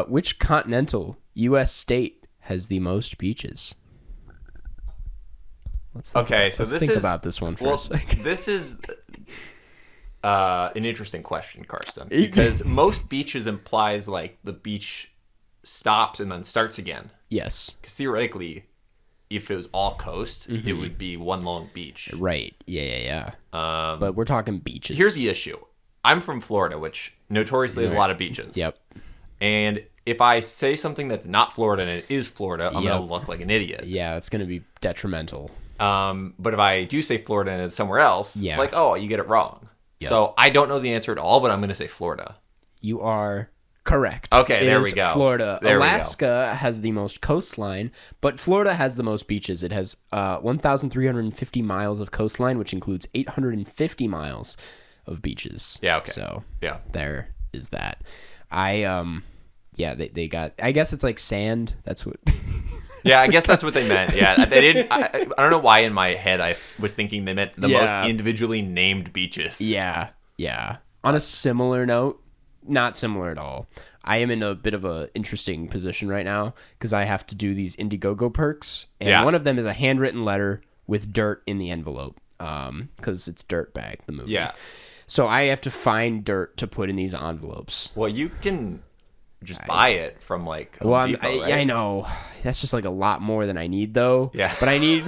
Which continental U.S. state has the most beaches? Let's think about this one for a second. This is an interesting question, Karsten, because most beaches implies like the beach stops and then starts again. Yes. Because theoretically, if it was all coast, it would be one long beach. Right. Yeah. But we're talking beaches. Here's the issue. I'm from Florida, which notoriously has a lot of beaches. Yep. And if I say something that's not Florida and it is Florida, I'm going to look like an idiot. Yeah, it's going to be detrimental. But if I do say Florida and it's somewhere else, Yeah. like, oh, you get it wrong. Yep. So I don't know the answer at all, but I'm going to say Florida. You are correct. Okay, It there is we go. Florida. There we go. Alaska has the most coastline, but Florida has the most beaches. It has 1,350 miles of coastline, which includes 850 miles of beaches. Yeah, okay. So Yeah. there is that. They got, I guess it's like sand. That's what. Yeah, I guess that's what they meant. Yeah, they didn't. I don't know why in my head I was thinking they meant the most individually named beaches. Yeah. On a similar note, not similar at all. I am in a bit of a interesting position right now because I have to do these Indiegogo perks, and one of them is a handwritten letter with dirt in the envelope because it's Dirtbag, the movie. Yeah. So I have to find dirt to put in these envelopes. Well, you can just buy it from like Home Well, Depot, right? I know. That's just like a lot more than I need, though. Yeah. But I need...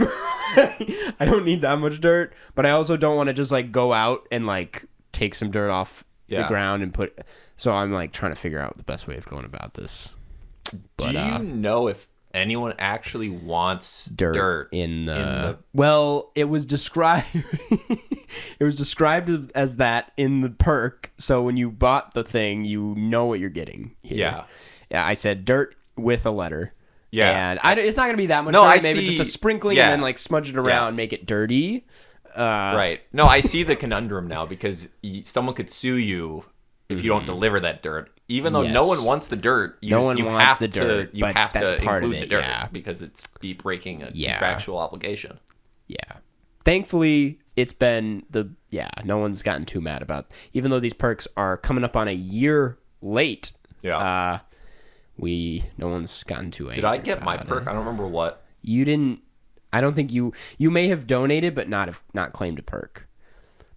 I don't need that much dirt, but I also don't want to just like go out and like take some dirt off the ground and put... So I'm like trying to figure out the best way of going about this. But, do you know if anyone actually wants dirt in the... Well, it was described... It was described as that in the perk, so when you bought the thing, you know what you're getting here. Yeah, I said dirt with a letter. Yeah. And it's not going to be that much dirt, maybe just a sprinkling and then like smudge it around, make it dirty. Right. No, I see the conundrum now because someone could sue you if you don't deliver that dirt. Even though no one wants the dirt, you have to include the dirt because it's breaking a contractual obligation. Yeah. Thankfully, it's been no one's gotten too mad about, even though these perks are coming up on a year late. Yeah. No one's gotten too angry. Did I get my perk? I don't remember what. You didn't. I don't think you may have donated, but not claimed a perk.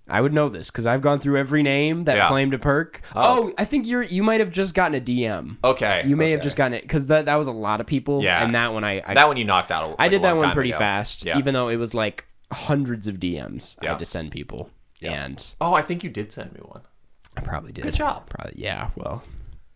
I would know this because I've gone through every name that claimed a perk. Oh, I think you might have just gotten a DM. Okay. You may have just gotten it because that was a lot of people. Yeah. And that one that one you knocked out. I did that one pretty fast, even though it was like hundreds of DMs I had to send people. Yeah. And I think you did send me one. I probably did. Good job. Probably. Yeah. Well,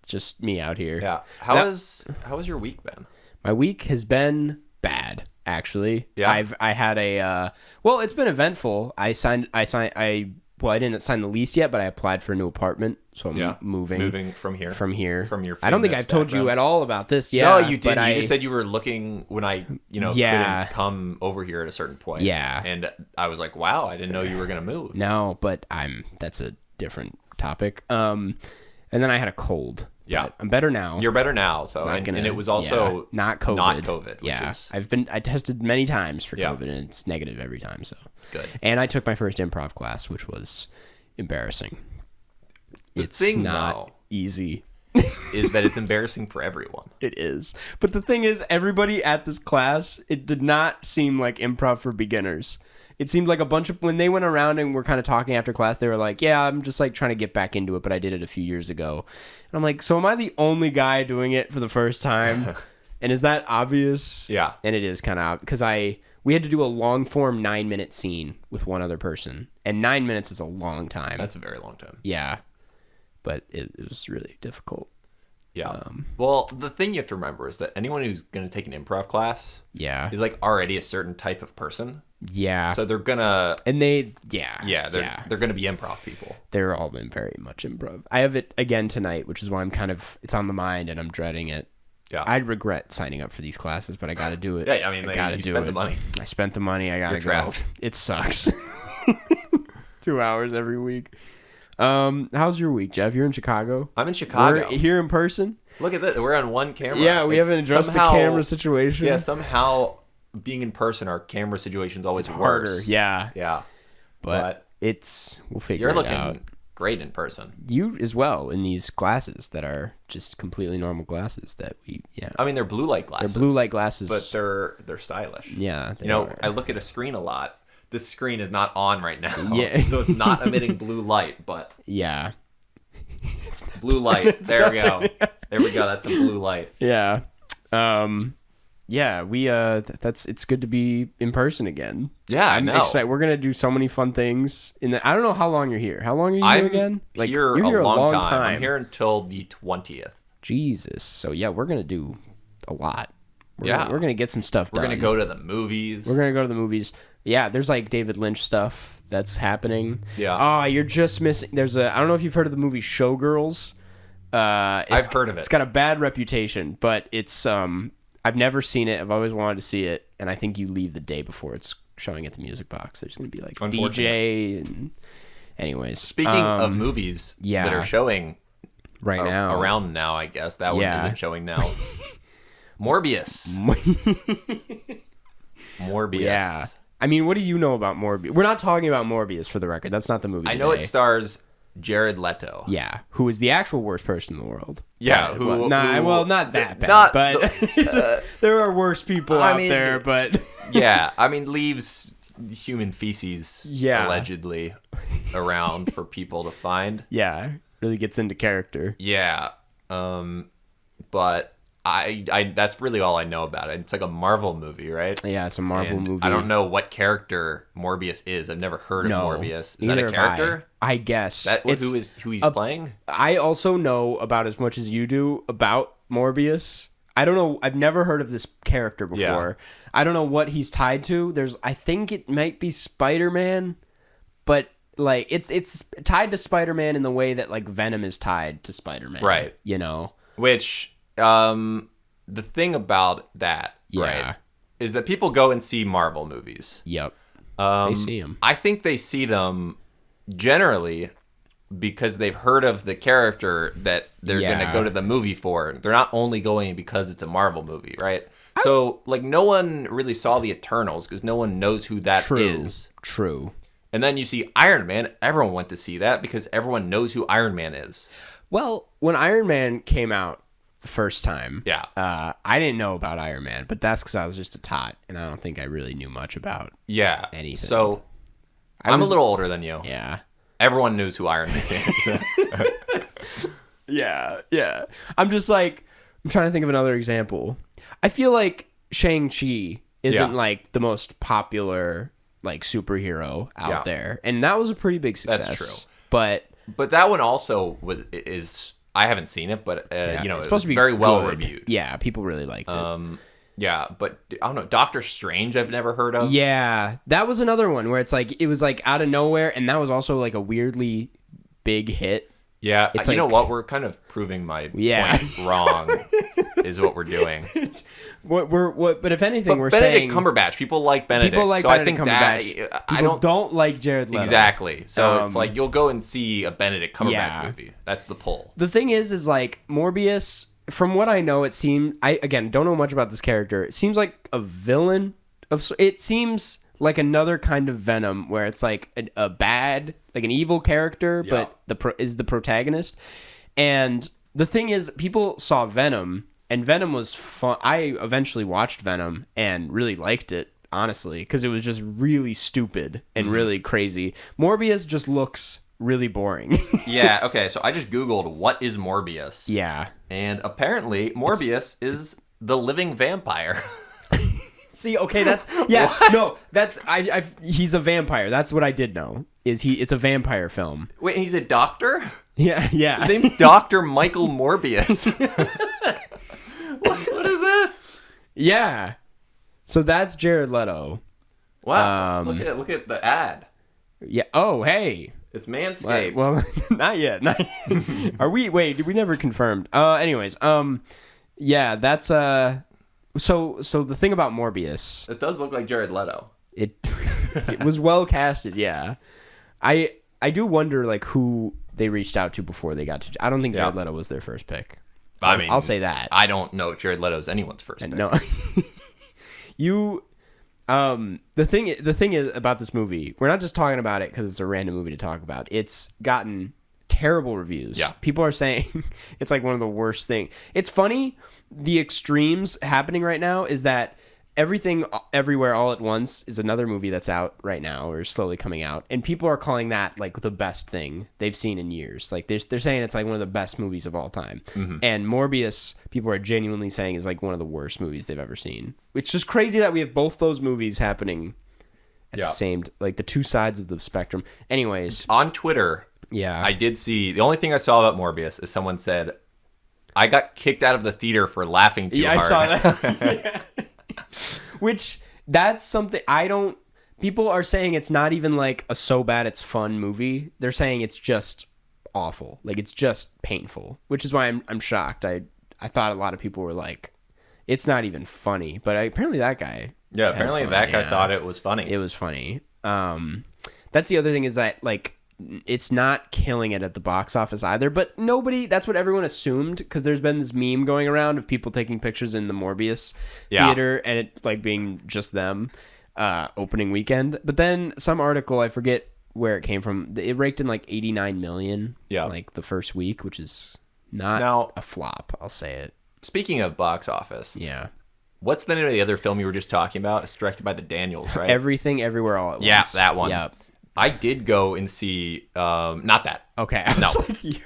it's just me out here. Yeah. How has your week been? My week has been bad, actually. Yeah. I had it's been eventful. I didn't sign the lease yet, but I applied for a new apartment, so I'm moving from here. From your I don't think I've told you at all about this. Yeah. No, you didn't. You just said you were looking when I, couldn't come over here at a certain point. Yeah. And I was like, wow, I didn't know you were going to move. No, but that's a different topic. And then I had a cold. Yeah. I'm better now. You're better now. So, and it was also not COVID. Not COVID. Yeah. I tested many times for COVID and it's negative every time. So good. And I took my first improv class, which was embarrassing. It's not easy. Is that it's embarrassing for everyone. It is. But the thing is, everybody at this class, it did not seem like improv for beginners. It seemed like a bunch of, when they went around and were kind of talking after class, they were like, yeah, I'm just like trying to get back into it, but I did it a few years ago. And I'm like, so am I the only guy doing it for the first time? And is that obvious? Yeah. And it is kind of, because we had to do a long form 9-minute scene with one other person. And 9 minutes is a long time. That's a very long time. Yeah. But it was really difficult. Yeah. Well, the thing you have to remember is that anyone who's going to take an improv class is like already a certain type of person. Yeah. So they're going to... And they're going to be improv people. They're all been very much improv. I have it again tonight, which is why I'm it's on the mind and I'm dreading it. Yeah. I'd regret signing up for these classes, but I got to do it. Yeah, I mean, you spent the money. I spent the money. I got to go. It sucks. 2 hours every week. How's your week, Jeff? You're in Chicago? I'm in Chicago. We're here in person? Look at this. We're on one camera. Yeah, we haven't addressed the camera situation. Yeah, somehow being in person, our camera situation is always harder. Worse. Yeah. Yeah. But we'll figure it out. You're looking great in person. You as well in these glasses that are just completely normal glasses that I mean, they're blue light glasses. They're blue light glasses. But they're stylish. Yeah. I look at a screen a lot. This screen is not on right now. Yeah. So it's not emitting blue light, but. Yeah. Blue light. There we go. There we go. That's a blue light. Yeah. Yeah, it's good to be in person again. Yeah, I'm excited. We're gonna do so many fun things. I don't know how long you're here. How long are you here again? You're here a long time. I'm here until the 20th. Jesus. So yeah, we're gonna do a lot. We're gonna get some stuff done. We're gonna go to the movies. Yeah, there's like David Lynch stuff that's happening. Yeah. Oh, you're just missing. I don't know if you've heard of the movie Showgirls. I've heard of it. It's got a bad reputation, but it's I've never seen it. I've always wanted to see it, and I think you leave the day before it's showing at the Music Box. There's going to be like DJ and anyways. Speaking of movies that are showing right now, around now, I guess that one isn't showing now. Morbius. Morbius. Yeah. I mean, what do you know about Morbius? We're not talking about Morbius for the record. That's not the movie. I know it stars Jared Leto. Yeah, who is the actual worst person in the world. Yeah, not that bad, but there are worse people out there, but... Yeah, I mean, leaves human feces allegedly around for people to find. Yeah, really gets into character. Yeah, but... I that's really all I know about it. It's like a Marvel movie, right? Yeah, it's a Marvel movie. I don't know what character Morbius is. I've never heard of Morbius. Is that a character? I guess. Who he's playing? I also know about as much as you do about Morbius. I don't know. I've never heard of this character before. Yeah. I don't know what he's tied to. I think it might be Spider-Man, but like it's tied to Spider-Man in the way that like Venom is tied to Spider-Man. Right. You know? Which the thing about that, right, is that people go and see Marvel movies. Yep. They see them. I think they see them generally because they've heard of the character that they're going to go to the movie for. They're not only going because it's a Marvel movie, right? So, like, no one really saw the Eternals because no one knows who that is. True. And then you see Iron Man. Everyone went to see that because everyone knows who Iron Man is. Well, when Iron Man came out the first time, I didn't know about Iron Man, but that's because I was just a tot, and I don't think I really knew much about anything. So, I'm a little older than you. Yeah. Everyone knows who Iron Man is. Yeah. I'm just like, I'm trying to think of another example. I feel like Shang-Chi isn't like the most popular like superhero out there, and that was a pretty big success. That's true. But that one also is I haven't seen it, but it's supposed to be very well reviewed. Yeah, people really liked it. Yeah, but I don't know. Doctor Strange, I've never heard of. Yeah, that was another one where it's like it was like out of nowhere, and that was also like a weirdly big hit. Yeah, it's you know what? We're kind of proving my point wrong. Is what we're doing. But if anything, we're Benedict saying Cumberbatch. People like Benedict. People like so Benedict I think Cumberbatch. That people don't like Jared Leto. Exactly. So it's like you'll go and see a Benedict Cumberbatch movie. That's the pull. The thing is like Morbius. From what I know, it seemed. I again don't know much about this character. It seems like a villain it seems like another kind of Venom, where it's like a bad, like an evil character, but is the protagonist. And the thing is, people saw Venom. And Venom was fun. I eventually watched Venom and really liked it, honestly, because it was just really stupid and really crazy. Morbius just looks really boring. Yeah, okay, so I just Googled, what is Morbius? Yeah. And apparently, Morbius is the living vampire. See, okay, that's... Yeah, no, that's... he's a vampire. That's what I did know, it's a vampire film. Wait, he's a doctor? Yeah. His name's Dr. Michael Morbius. What is this? Yeah. So that's Jared Leto. Wow. Look at the ad. Yeah. Oh, hey. It's Manscaped. Well, not yet. Are we? Wait, we never confirmed. Anyways, yeah, that's So the thing about Morbius, it does look like Jared Leto. It was well casted. Yeah. I I do wonder like who they reached out to before they got to. I don't think Jared Leto was their first pick. I mean, I'll say that. I don't know if Jared Leto's anyone's first pick. No. The thing is about this movie, we're not just talking about it because it's a random movie to talk about. It's gotten terrible reviews. Yeah. People are saying it's like one of the worst things. It's funny. The extremes happening right now is that Everything Everywhere All at Once is another movie that's out right now or slowly coming out, and people are calling that like the best thing they've seen in years. Like they're saying it's like one of the best movies of all time. Mm-hmm. And Morbius, people are genuinely saying is like one of the worst movies they've ever seen. It's just crazy that we have both those movies happening at the same, like the two sides of the spectrum. Anyways, on Twitter, I did see, the only thing I saw about Morbius is someone said, I got kicked out of the theater for laughing too hard. I saw that. Which, that's something people are saying it's not even like a so bad it's fun movie. They're saying it's just awful. Like it's just painful, which is why I'm shocked. I thought a lot of people were like, it's not even funny, but apparently that guy. Yeah, apparently that guy thought it was funny. It was funny. That's the other thing is that like it's not killing it at the box office either, but that's what everyone assumed because there's been this meme going around of people taking pictures in the Morbius theater and it like being just them opening weekend. But then some article, I forget where it came from, it raked in like 89 million like the first week, which is not a flop, I'll say it. Speaking of box office, what's the name of the other film you were just talking about? It's directed by the Daniels, right? Everything Everywhere All at Once. Yeah, that one. Yep. I did go and see, not that. Okay.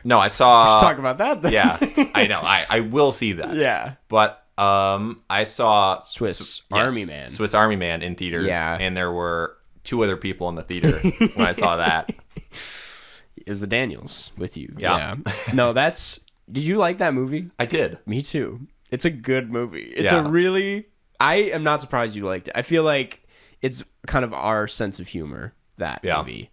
No, I saw. We should talk about that then. Yeah, I know. I will see that. Yeah. But I saw Swiss Army Man in theaters. Yeah. And there were 2 other people in the theater when I saw that. It was the Daniels with you. Yeah. No, did you like that movie? I did. Me too. It's a good movie. I am not surprised you liked it. I feel like it's kind of our sense of humor. That movie.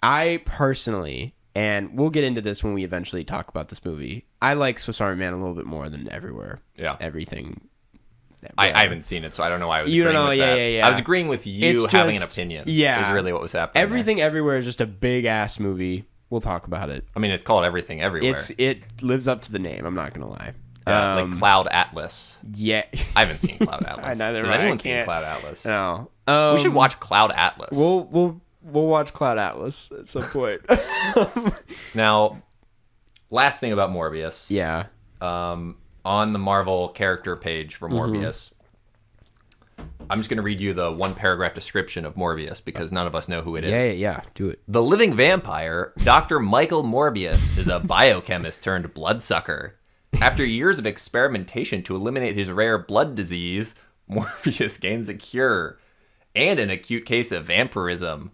I personally, and we'll get into this when we eventually talk about this movie, I like Swiss Army Man a little bit more than Everywhere. Yeah. Everything. I haven't seen it, so I don't know why I was agreeing with that. Yeah. I was agreeing with you having an opinion. Yeah. Is really what was happening. Everything Everywhere is just a big-ass movie. We'll talk about it. I mean, it's called Everything Everywhere. It lives up to the name, I'm not going to lie. Like Cloud Atlas. Yeah. I haven't seen Cloud Atlas. I neither. Has anyone seen Cloud Atlas? No. We should watch Cloud Atlas. We'll watch Cloud Atlas at some point. Now, last thing about Morbius. Yeah. On the Marvel character page for Morbius, I'm just going to read you the 1-paragraph description of Morbius because none of us know who it is. Yeah. Do it. The living vampire, Dr. Michael Morbius, is a biochemist turned bloodsucker. After years of experimentation to eliminate his rare blood disease, Morbius gains a cure and an acute case of vampirism.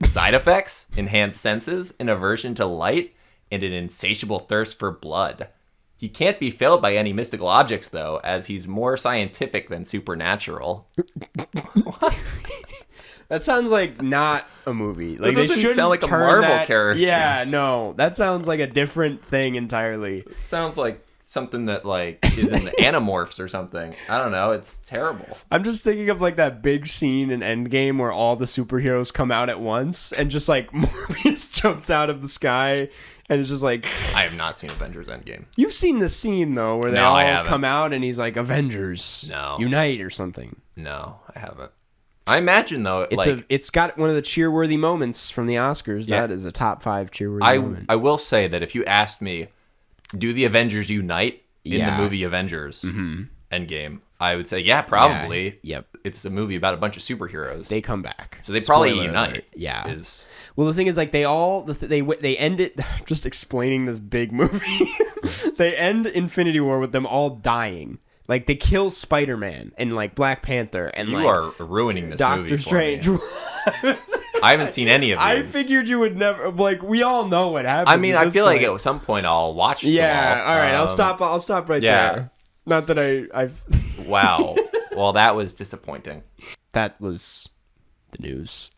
Side effects: enhanced senses, an aversion to light, and an insatiable thirst for blood. He can't be failed by any mystical objects, though, as he's more scientific than supernatural. What? That sounds like not a movie. Like that doesn't sound like a Marvel character. Yeah, no. That sounds like a different thing entirely. It sounds like something that like is in the Animorphs or something. I don't know. It's terrible. I'm just thinking of like that big scene in Endgame where all the superheroes come out at once and just like Morbius jumps out of the sky and it's just like. I have not seen Avengers Endgame. You've seen the scene though where they all come out and he's like Avengers unite or something. No, I haven't. I imagine though, it's got one of the cheer-worthy moments from the Oscars. Yeah. That is a top 5 cheer-worthy moment. I will say that if you asked me, do the Avengers unite in the movie Avengers Endgame, I would say, yeah, probably. Yeah. Yep. It's a movie about a bunch of superheroes. They come back. So they probably unite. Yeah. Well, the thing is, like, they end it, just explaining this big movie. They end Infinity War with them all dying. Like, they kill Spider-Man and, like, Black Panther and, you are ruining this Doctor movie Strange. For me. I haven't seen any of these. I figured you would never. Like, we all know what happens. I mean, I feel like at some point I'll watch them all. All right, I'll stop right there. Not that I've... Wow. Well, that was disappointing. That was the news.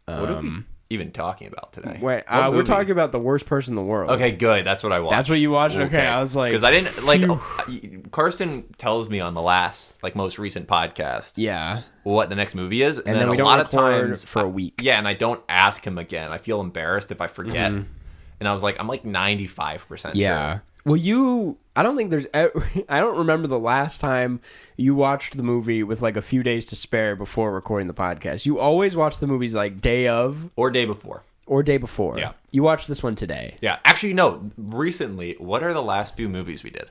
even talking about today? Wait, we're talking about The Worst Person in the World. Okay, good. That's what I watched. That's what you watched? Okay, I was like... Because I didn't... Like, Karsten tells me on the last, most recent podcast... Yeah. What the next movie is. And then we don't record for a week. Yeah, and I don't ask him again. I feel embarrassed if I forget. Mm-hmm. And I was like, I'm 95% yeah. sure. Well, I don't think there's... I don't remember the last time you watched the movie with a few days to spare before recording the podcast. You always watch the movies day of. Or day before. Yeah. You watched this one today. Yeah. Actually, no. Recently, what are the last few movies we did?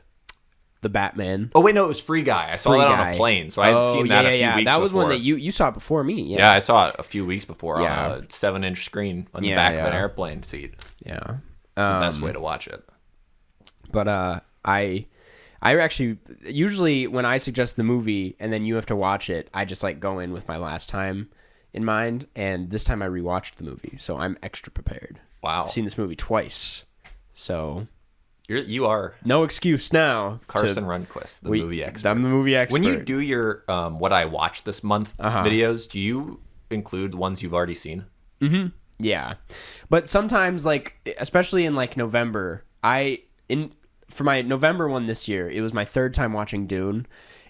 The Batman. Oh, wait, no. It was Free Guy. I saw that on a plane. So I had seen that a few weeks before. That was one that you saw it before me. Yeah. Yeah, I saw it a few weeks before on a 7-inch screen on the back of an airplane seat. Yeah. It's the best way to watch it. But I actually, usually when I suggest the movie and then you have to watch it, I just go in with my last time in mind. And this time I rewatched the movie, so I'm extra prepared. Wow. I've seen this movie twice, so you are no excuse now. Karsten Rundquist, the movie expert. I'm the movie expert. When you do your what I watched this month videos, do you include ones you've already seen? Mm-hmm. Yeah, but sometimes especially in November, for my November one this year, it was my third time watching Dune,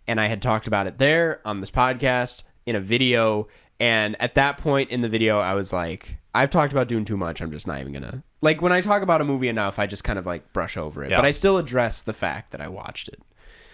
and I had talked about it there on this podcast in a video, and at that point in the video, I was like, I've talked about Dune too much, I'm just not even gonna... when I talk about a movie enough, I just kind of brush over it, but I still address the fact that I watched it.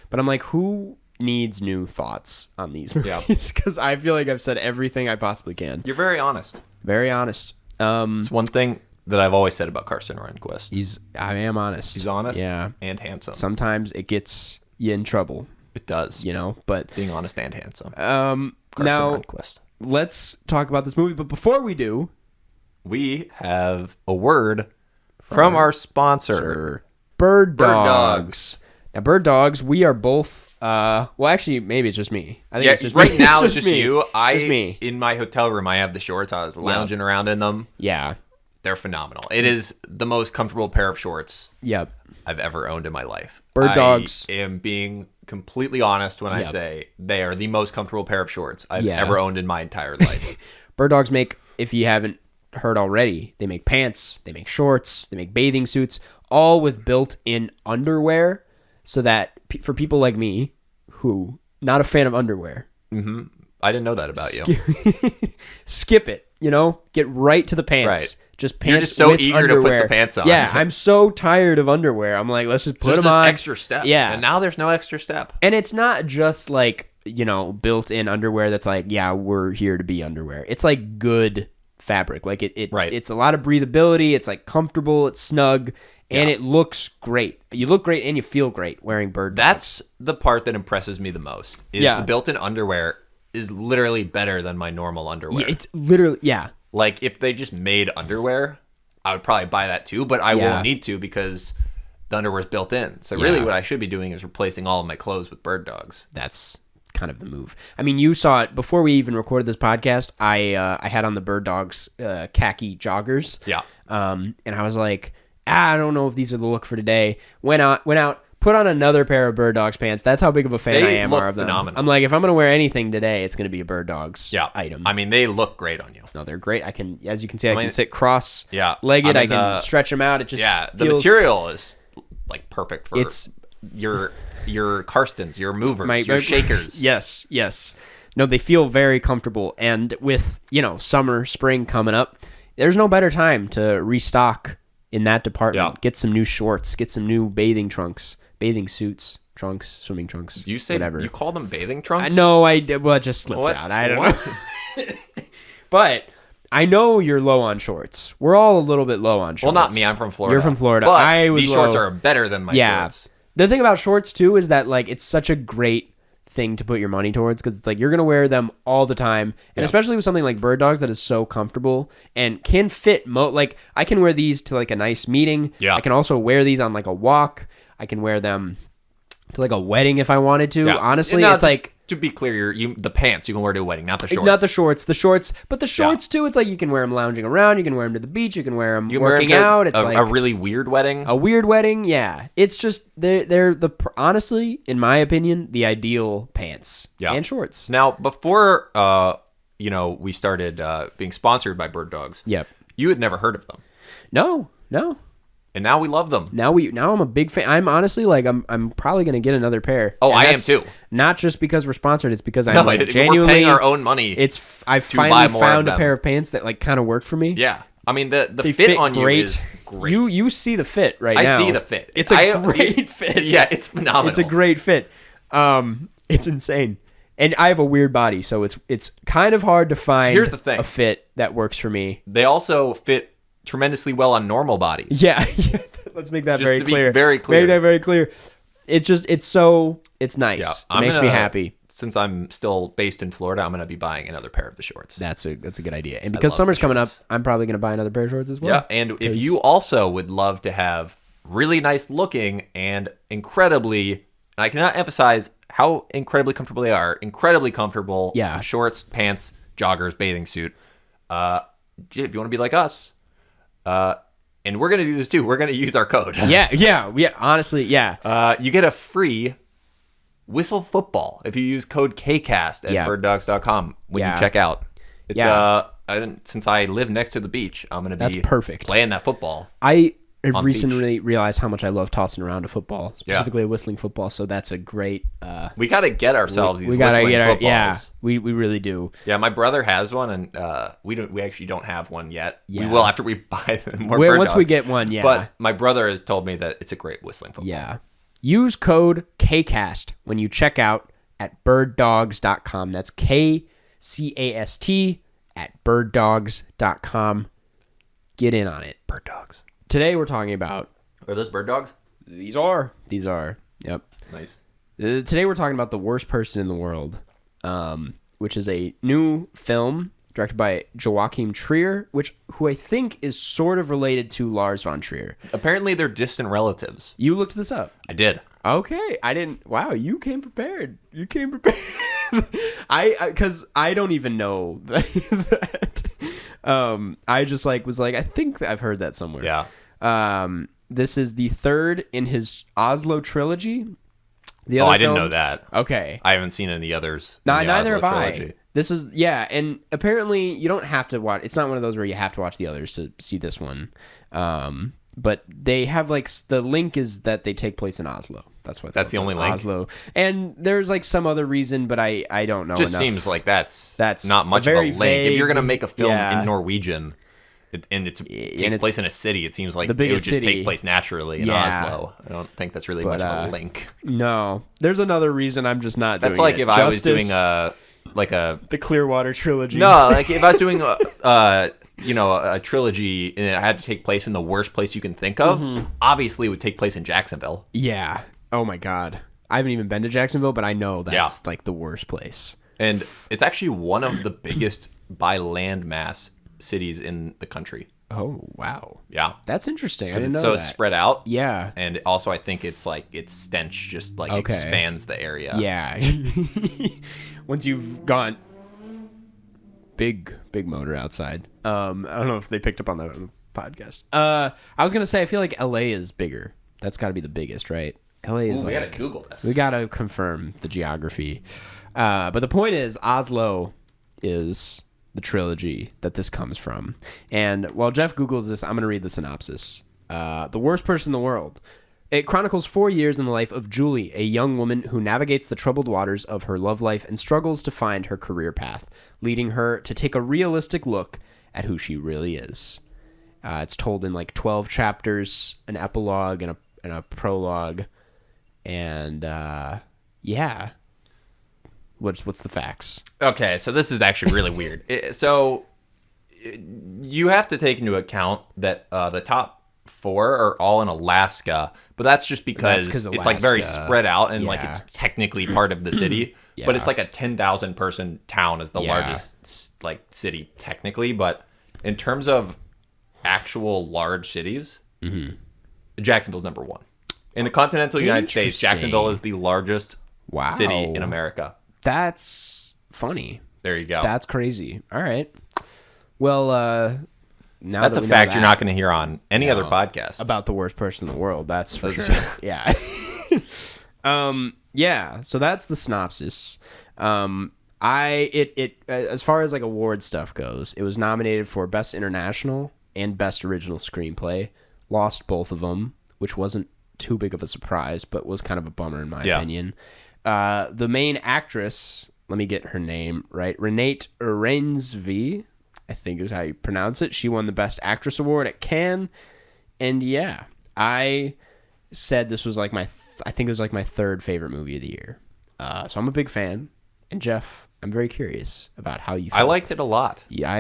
But I'm like, who needs new thoughts on these movies? Because I feel like I've said everything I possibly can. You're very honest. Very honest. It's one thing that I've always said about Karsten Rundquist. I am honest. He's honest, yeah, and handsome. Sometimes it gets you in trouble. It does, but being honest and handsome. Karsten Rundquist. Let's talk about this movie. But before we do, we have a word from our sponsor, Bird Dogs. Now, Bird Dogs, we are both. Well, actually, maybe it's just me. I think it's just right me. now. It's just you. Just me. In my hotel room, I have the shorts. I was lounging around in them. Yeah. They're phenomenal. It is the most comfortable pair of shorts I've ever owned in my life. Bird Dogs. I am being completely honest when I say they are the most comfortable pair of shorts I've ever owned in my entire life. Bird Dogs make, if you haven't heard already, they make pants, they make shorts, they make bathing suits, all with built-in underwear, so that for people like me, who not a fan of underwear. Mm-hmm. I didn't know that about you. Skip it, get right to the pants. Right. Just pants. You're just so eager underwear. to put the pants on. Yeah, I'm so tired of underwear. I'm like, let's just put them on. Extra step. Yeah. And now there's no extra step. And it's not just built-in underwear that's we're here to be underwear. It's good fabric. It's a lot of breathability. It's comfortable. It's snug. And it looks great. You look great and you feel great wearing Bird Dogs. That's the part that impresses me the most. The built-in underwear is literally better than my normal underwear. Yeah, it's literally, if they just made underwear, I would probably buy that too, but I won't need to because the underwear is built in. So really what I should be doing is replacing all of my clothes with Bird Dogs. That's kind of the move. I mean, you saw it before we even recorded this podcast. I had on the Bird Dogs khaki joggers. Yeah. And I was like, I don't know if these are the look for today. Went out, put on another pair of Bird Dogs pants. That's how big of a fan I am of them. Phenomenal. I'm like, if I'm going to wear anything today, it's going to be a Bird Dogs item. I mean, they look great on you. No, they're great. I can, as you can see, I can sit cross-legged. I can stretch them out. It just the material is perfect for your Karstens, your movers, your shakers. Yes. No, they feel very comfortable. And with, summer, spring coming up, there's no better time to restock in that department. Yeah. Get some new shorts, get some new bathing suits, trunks, swimming trunks. You say whatever. You call them bathing trunks? I know I did. Well, it just slipped out. I don't know. But I know you're low on shorts. We're all a little bit low on shorts. Well, not me. I'm from Florida. You're from Florida. But these shorts are better than my shorts. The thing about shorts too is that it's such a great thing to put your money towards, because it's you're gonna wear them all the time, and especially with something like Bird Dogs that is so comfortable and can fit I can wear these to a nice meeting. I can also wear these on a walk. I can wear them to a wedding if I wanted to. Honestly, it's to be clear, the pants you can wear to a wedding, not the shorts. Not the shorts. The shorts, but the shorts too. It's you can wear them lounging around. You can wear them to the beach. You can wear them working out. It's a really weird wedding. A weird wedding, yeah. It's just they're honestly, in my opinion, the ideal pants and shorts. Now, before we started being sponsored by Bird Dogs. Yep. You had never heard of them. No. And now we love them. Now I'm a big fan. I'm honestly like I'm probably gonna get another pair. Oh, I am too. Not just because we're sponsored. It's because I'm genuinely we're paying our own money. I finally found a pair of pants that like kind of work for me. Yeah, I mean the fit on great. You is great. You see the fit right now. I see the fit. It's a great fit. Yeah, it's phenomenal. It's a great fit. It's insane. And I have a weird body, so it's kind of hard to find a fit that works for me. They also fit tremendously well on normal bodies. Yeah. Let's make that very clear. Very clear. Make that very clear. It's nice. Yeah, it makes me happy. Since I'm still based in Florida, I'm going to be buying another pair of the shorts. That's a good idea. And because summer's coming up, I'm probably going to buy another pair of shorts as well. Yeah, and if you also would love to have really nice looking and incredibly, and I cannot emphasize how incredibly comfortable they are, incredibly comfortable shorts, pants, joggers, bathing suit. If you want to be like us, and we're going to do this too. We're going to use our code. Yeah. Honestly, yeah. You get a free Whistle Football if you use code KCAST at birddogs.com when you check out. It's since I live next to the beach, I'm going to be playing that football. I have recently realized how much I love tossing around a football, specifically a whistling football. So that's a great. We got to get ourselves these whistling footballs. Yeah, we really do. Yeah, my brother has one, and we actually don't have one yet. Yeah. We will after we buy them. Once we get one, yeah. But my brother has told me that it's a great whistling football. Yeah. Use code KCAST when you check out at birddogs.com. That's KCAST at birddogs.com. Get in on it. Bird Dogs. Today we're talking about... Are those bird dogs? These are. Yep. Nice. Today we're talking about The Worst Person in the World, which is a new film directed by Joachim Trier, who I think is sort of related to Lars von Trier. Apparently they're distant relatives. You looked this up? I did. Okay. I didn't... Wow, you came prepared. Because I don't even know that. I just was like, I think I've heard that somewhere. Yeah. This is the third in his Oslo trilogy. I didn't know that. Okay. I haven't seen any others. Neither have I. This is, and apparently you don't have to watch, it's not one of those where you have to watch the others to see this one. But they have, the link is that they take place in Oslo. That's the only link? Oslo. And there's, some other reason, but I don't know enough. Just seems like that's not much of a link. Vague, if you're going to make a film in Norwegian, it takes place in a city, it seems like it would just take place naturally in Oslo. I don't think that's really much of a link. No. There's another reason I'm just not doing it. That's like if I was doing the Clearwater trilogy. No, if I was doing a trilogy and it had to take place in the worst place you can think of, obviously it would take place in Jacksonville. Yeah. Oh my God. I haven't even been to Jacksonville, but I know that's the worst place. And it's actually one of the biggest by land mass cities in the country. Oh, wow. Yeah. That's interesting. I didn't know that. So it's spread out. Yeah. And also I think it's its stench just expands the area. Yeah. Once you've gone big motor outside. I don't know if they picked up on the podcast. I was going to say I feel like LA is bigger. That's got to be the biggest, right? LA is we got to Google this. We got to confirm the geography. But the point is Oslo is the trilogy that this comes from. And while Jeff Googles this, I'm going to read the synopsis. The Worst Person in the World. It chronicles 4 years in the life of Julie, a young woman who navigates the troubled waters of her love life and struggles to find her career path, leading her to take a realistic look at who she really is. It's told in 12 chapters, an epilogue, and a prologue. And what's the facts? Okay, so this is actually really weird. So you have to take into account that the top 4 are all in Alaska, but that's just because it's very spread out and it's technically part of the city. But it's a 10,000 person town is the largest city technically. But in terms of actual large cities, Jacksonville's number 1. In the continental United States, Jacksonville is the largest city in America. That's funny. There you go. That's crazy. All right. Well, now that's a fact you're not going to hear on any other podcast about the worst person in the world. That's for sure. Yeah. So that's the synopsis. As far as award stuff goes, it was nominated for Best International and Best Original Screenplay. Lost both of them, which wasn't too big of a surprise, but was kind of a bummer in my opinion. The main actress, let me get her name right, Renate Reinsve, I think is how you pronounce it. She won the Best Actress Award at Cannes. And yeah, I said this was like I think it was like my third favorite movie of the year. So I'm a big fan. And Jeff, I'm very curious about how you felt. I liked it a lot. Yeah,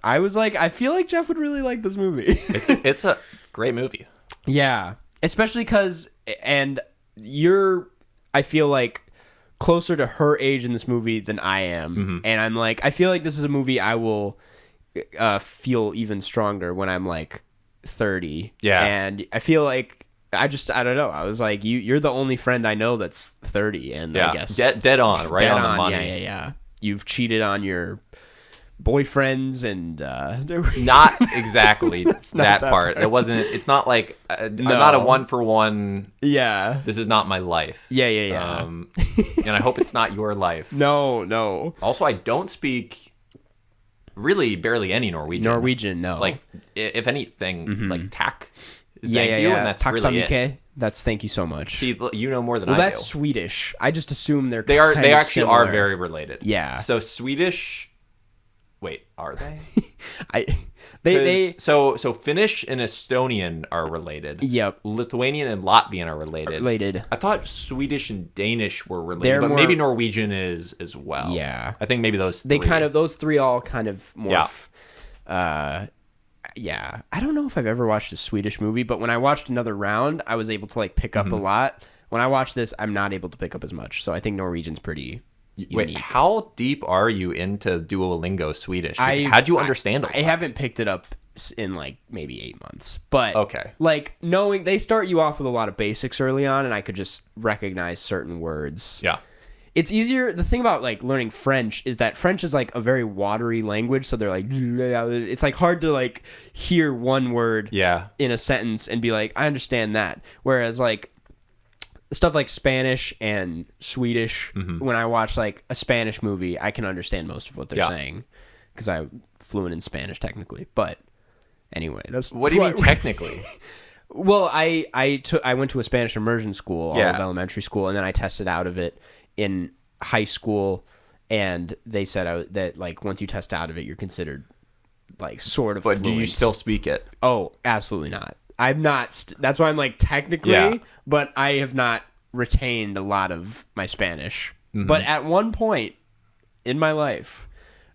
I was like, I feel like Jeff would really like this movie. It's a great movie. Yeah, especially because, and you're, I feel like, closer to her age in this movie than I am. Mm-hmm. And I'm like, I feel like this is a movie I will feel even stronger when I'm like 30. Yeah. And I feel like, I don't know. I was like, you're the only friend I know that's 30. And I guess. Dead on, right on the money. Yeah. You've cheated on your boyfriends and not exactly that part. It wasn't. It's not like I'm not a 1-for-1. Yeah, this is not my life. Yeah. And I hope it's not your life. No. Also, I don't speak really barely any Norwegian. No. Like if anything, like tak is thank you, and that's really it. That's thank you so much. See, you know more than I do. Well, that's Swedish. I just assume they actually similar. are very related. Yeah. So Swedish. Wait, are they? So Finnish and Estonian are related. Yep. Lithuanian and Latvian are related. I thought Swedish and Danish were related, but maybe Norwegian is as well. Yeah. I think maybe those three. Those three all kind of morph. Yeah. I don't know if I've ever watched a Swedish movie, but when I watched Another Round, I was able to like pick up a lot. When I watch this, I'm not able to pick up as much. So I think Norwegian's pretty unique. Wait, how deep are you into Duolingo Swedish? How'd you understand it? I haven't picked it up in like maybe 8 months. But okay. Like knowing they start you off with a lot of basics early on, and I could just recognize certain words. Yeah. It's easier. The thing about like learning French is that French is like a very watery language. So they're like, it's like hard to like hear one word in a sentence and be like, I understand that. Whereas like stuff like Spanish and Swedish, when I watch like a Spanish movie, I can understand most of what they're saying because I'm fluent in Spanish technically. But anyway, that's what do you mean technically? Well, I went to a Spanish immersion school, all of elementary school, and then I tested out of it in high school, and they said that like once you test out of it, you're considered like sort of. But fluent. Do you still speak it? Oh, absolutely not. I'm not. That's why I'm like technically, but I have not retained a lot of my Spanish. But at one point in my life,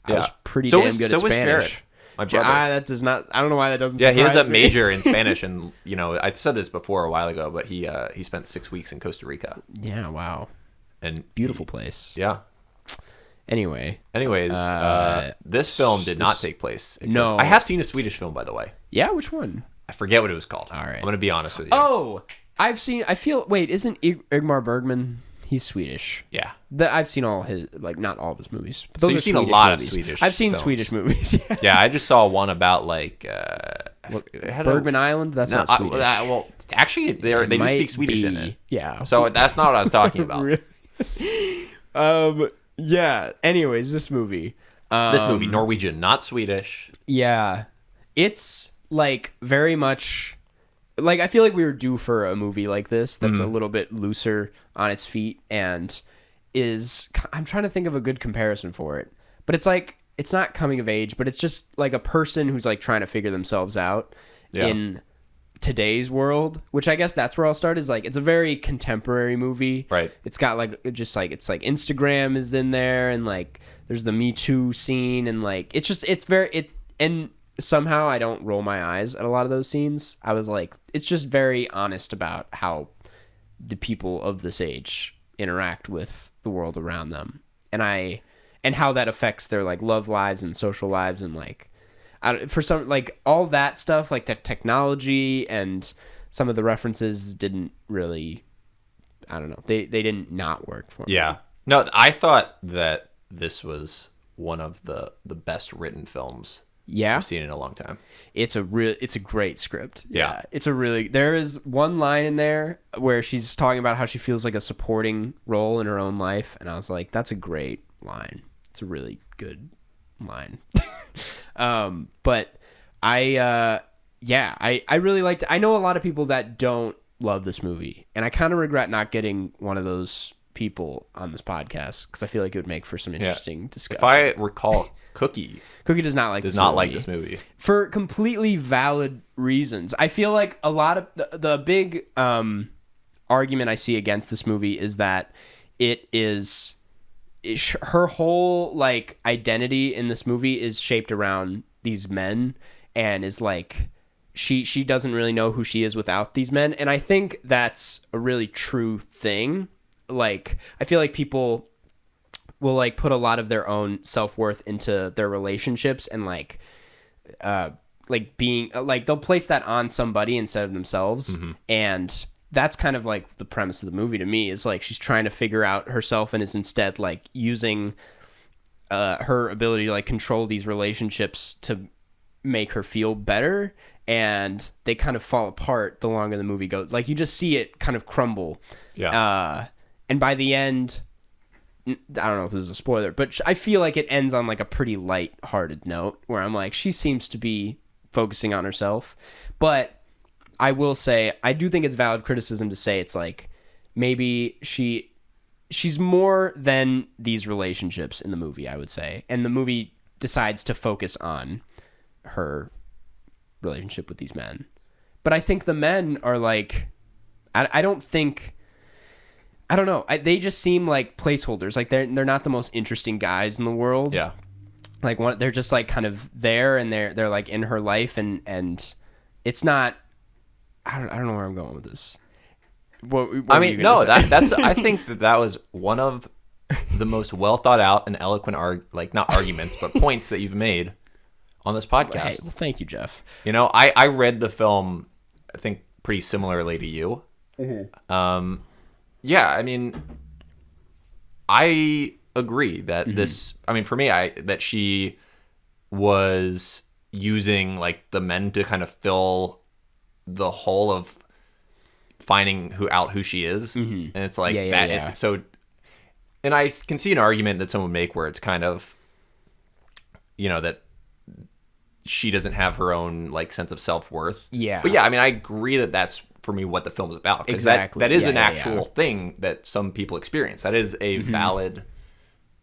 I was pretty damn good at Spanish. Jared, my brother. That does not. I don't know why that doesn't. Yeah, he has a major in Spanish, and I said this before a while ago, but he spent 6 weeks in Costa Rica. Yeah, wow, and beautiful place. Yeah. Anyways, this film did not take place. No, I have seen a Swedish film, by the way. Yeah, which one? I forget what it was called. All right. I'm going to be honest with you. Oh, wait, isn't Ingmar Bergman? He's Swedish. Yeah. I've seen all his, like, not all of his movies. But those you've seen Swedish a lot movies. Of Swedish I've seen films. Swedish movies. Yeah, I just saw one about, like... Bergman Island? That's not Swedish. Well, actually, they do speak Swedish in it. Yeah. So that's not what I was talking about. Yeah. Anyways, this movie, Norwegian, not Swedish. Yeah. It's like very much like I feel like we were due for a movie like this that's a little bit looser on its feet and I'm trying to think of a good comparison for it. But it's like it's not coming of age, but it's just like a person who's like trying to figure themselves out in today's world, which I guess that's where I'll start is like it's a very contemporary movie. Right. It's got like it's like Instagram is in there and like there's the Me Too scene and like and somehow I don't roll my eyes at a lot of those scenes. I was like it's just very honest about how the people of this age interact with the world around them and how that affects their like love lives and social lives and like for some like all that stuff like the technology and some of the references didn't really I don't know they didn't not work for me. Yeah, no, I thought that this was one of the best written films I've seen in a long time. It's a great script. Yeah. There is one line in there where she's talking about how she feels like a supporting role in her own life and I was like that's a great line. It's a really good line. But I really liked it. I know a lot of people that don't love this movie, and I kind of regret not getting one of those people on this podcast because I feel like it would make for some interesting discussion. If I recall, Cookie does not like this movie for completely valid reasons. I feel like a lot of the big argument I see against this movie is that her whole like identity in this movie is shaped around these men, and is like she doesn't really know who she is without these men. And I think that's a really true thing. Like, I feel like people will like put a lot of their own self-worth into their relationships, and like being like, they'll place that on somebody instead of themselves. Mm-hmm. And that's kind of like the premise of the movie to me, is like she's trying to figure out herself and is instead like using her ability to like control these relationships to make her feel better. And they kind of fall apart the longer the movie goes. Like, you just see it kind of crumble. Yeah. And by the end, I don't know if this is a spoiler, but I feel like it ends on like a pretty light-hearted note where I'm like, she seems to be focusing on herself. But I will say, I do think it's valid criticism to say it's like, maybe she's more than these relationships in the movie, I would say. And the movie decides to focus on her relationship with these men. But I think the men are like, I don't know. They just seem like placeholders. Like, they're not the most interesting guys in the world. Yeah. Like, they're just like kind of there, and they're like in her life, and it's not. I don't know where I'm going with this. What I mean, no, that's. I think that was one of the most well thought out and eloquent not arguments, but points that you've made on this podcast. Hey, well, thank you, Jeff. You know, I read the film, I think, pretty similarly to you. Mm-hmm. Yeah, I mean, I agree that this, I mean, for me, that she was using like the men to kind of fill the hole of finding who she is. Mm-hmm. And it's like that. Yeah. So, and I can see an argument that someone would make where it's kind of, you know, that she doesn't have her own like sense of self-worth. Yeah. But yeah, I mean, I agree that that's, for me, what the film is about. Exactly. That is an actual thing that some people experience. That is a valid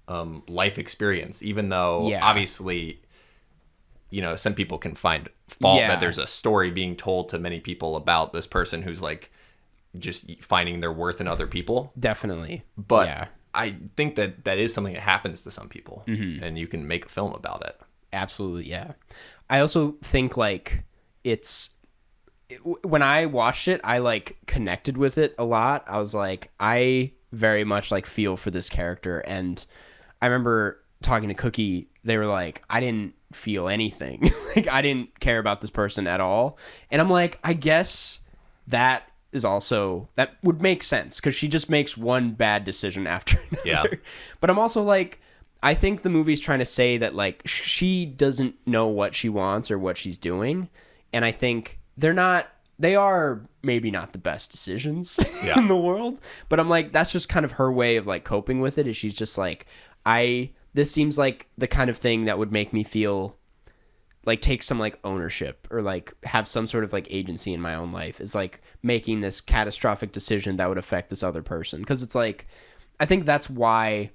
life experience, even though obviously, you know, some people can find fault that there's a story being told to many people about this person who's like just finding their worth in other people. Definitely. But I think that is something that happens to some people, and you can make a film about it. Absolutely, yeah. I also think like when I watched it, I like connected with it a lot. I was like, I very much like feel for this character. And I remember talking to Cookie, they were like, I didn't feel anything. Like, I didn't care about this person at all. And I'm like, I guess that would make sense, because she just makes one bad decision after another. Yeah. But I'm also like, I think the movie's trying to say that like she doesn't know what she wants or what she's doing. And I think they are maybe not the best decisions in the world, but I'm like, that's just kind of her way of like coping with it, is she's just like, this seems like the kind of thing that would make me feel like take some like ownership or like have some sort of like agency in my own life, is like making this catastrophic decision that would affect this other person. Cause it's like, I think that's why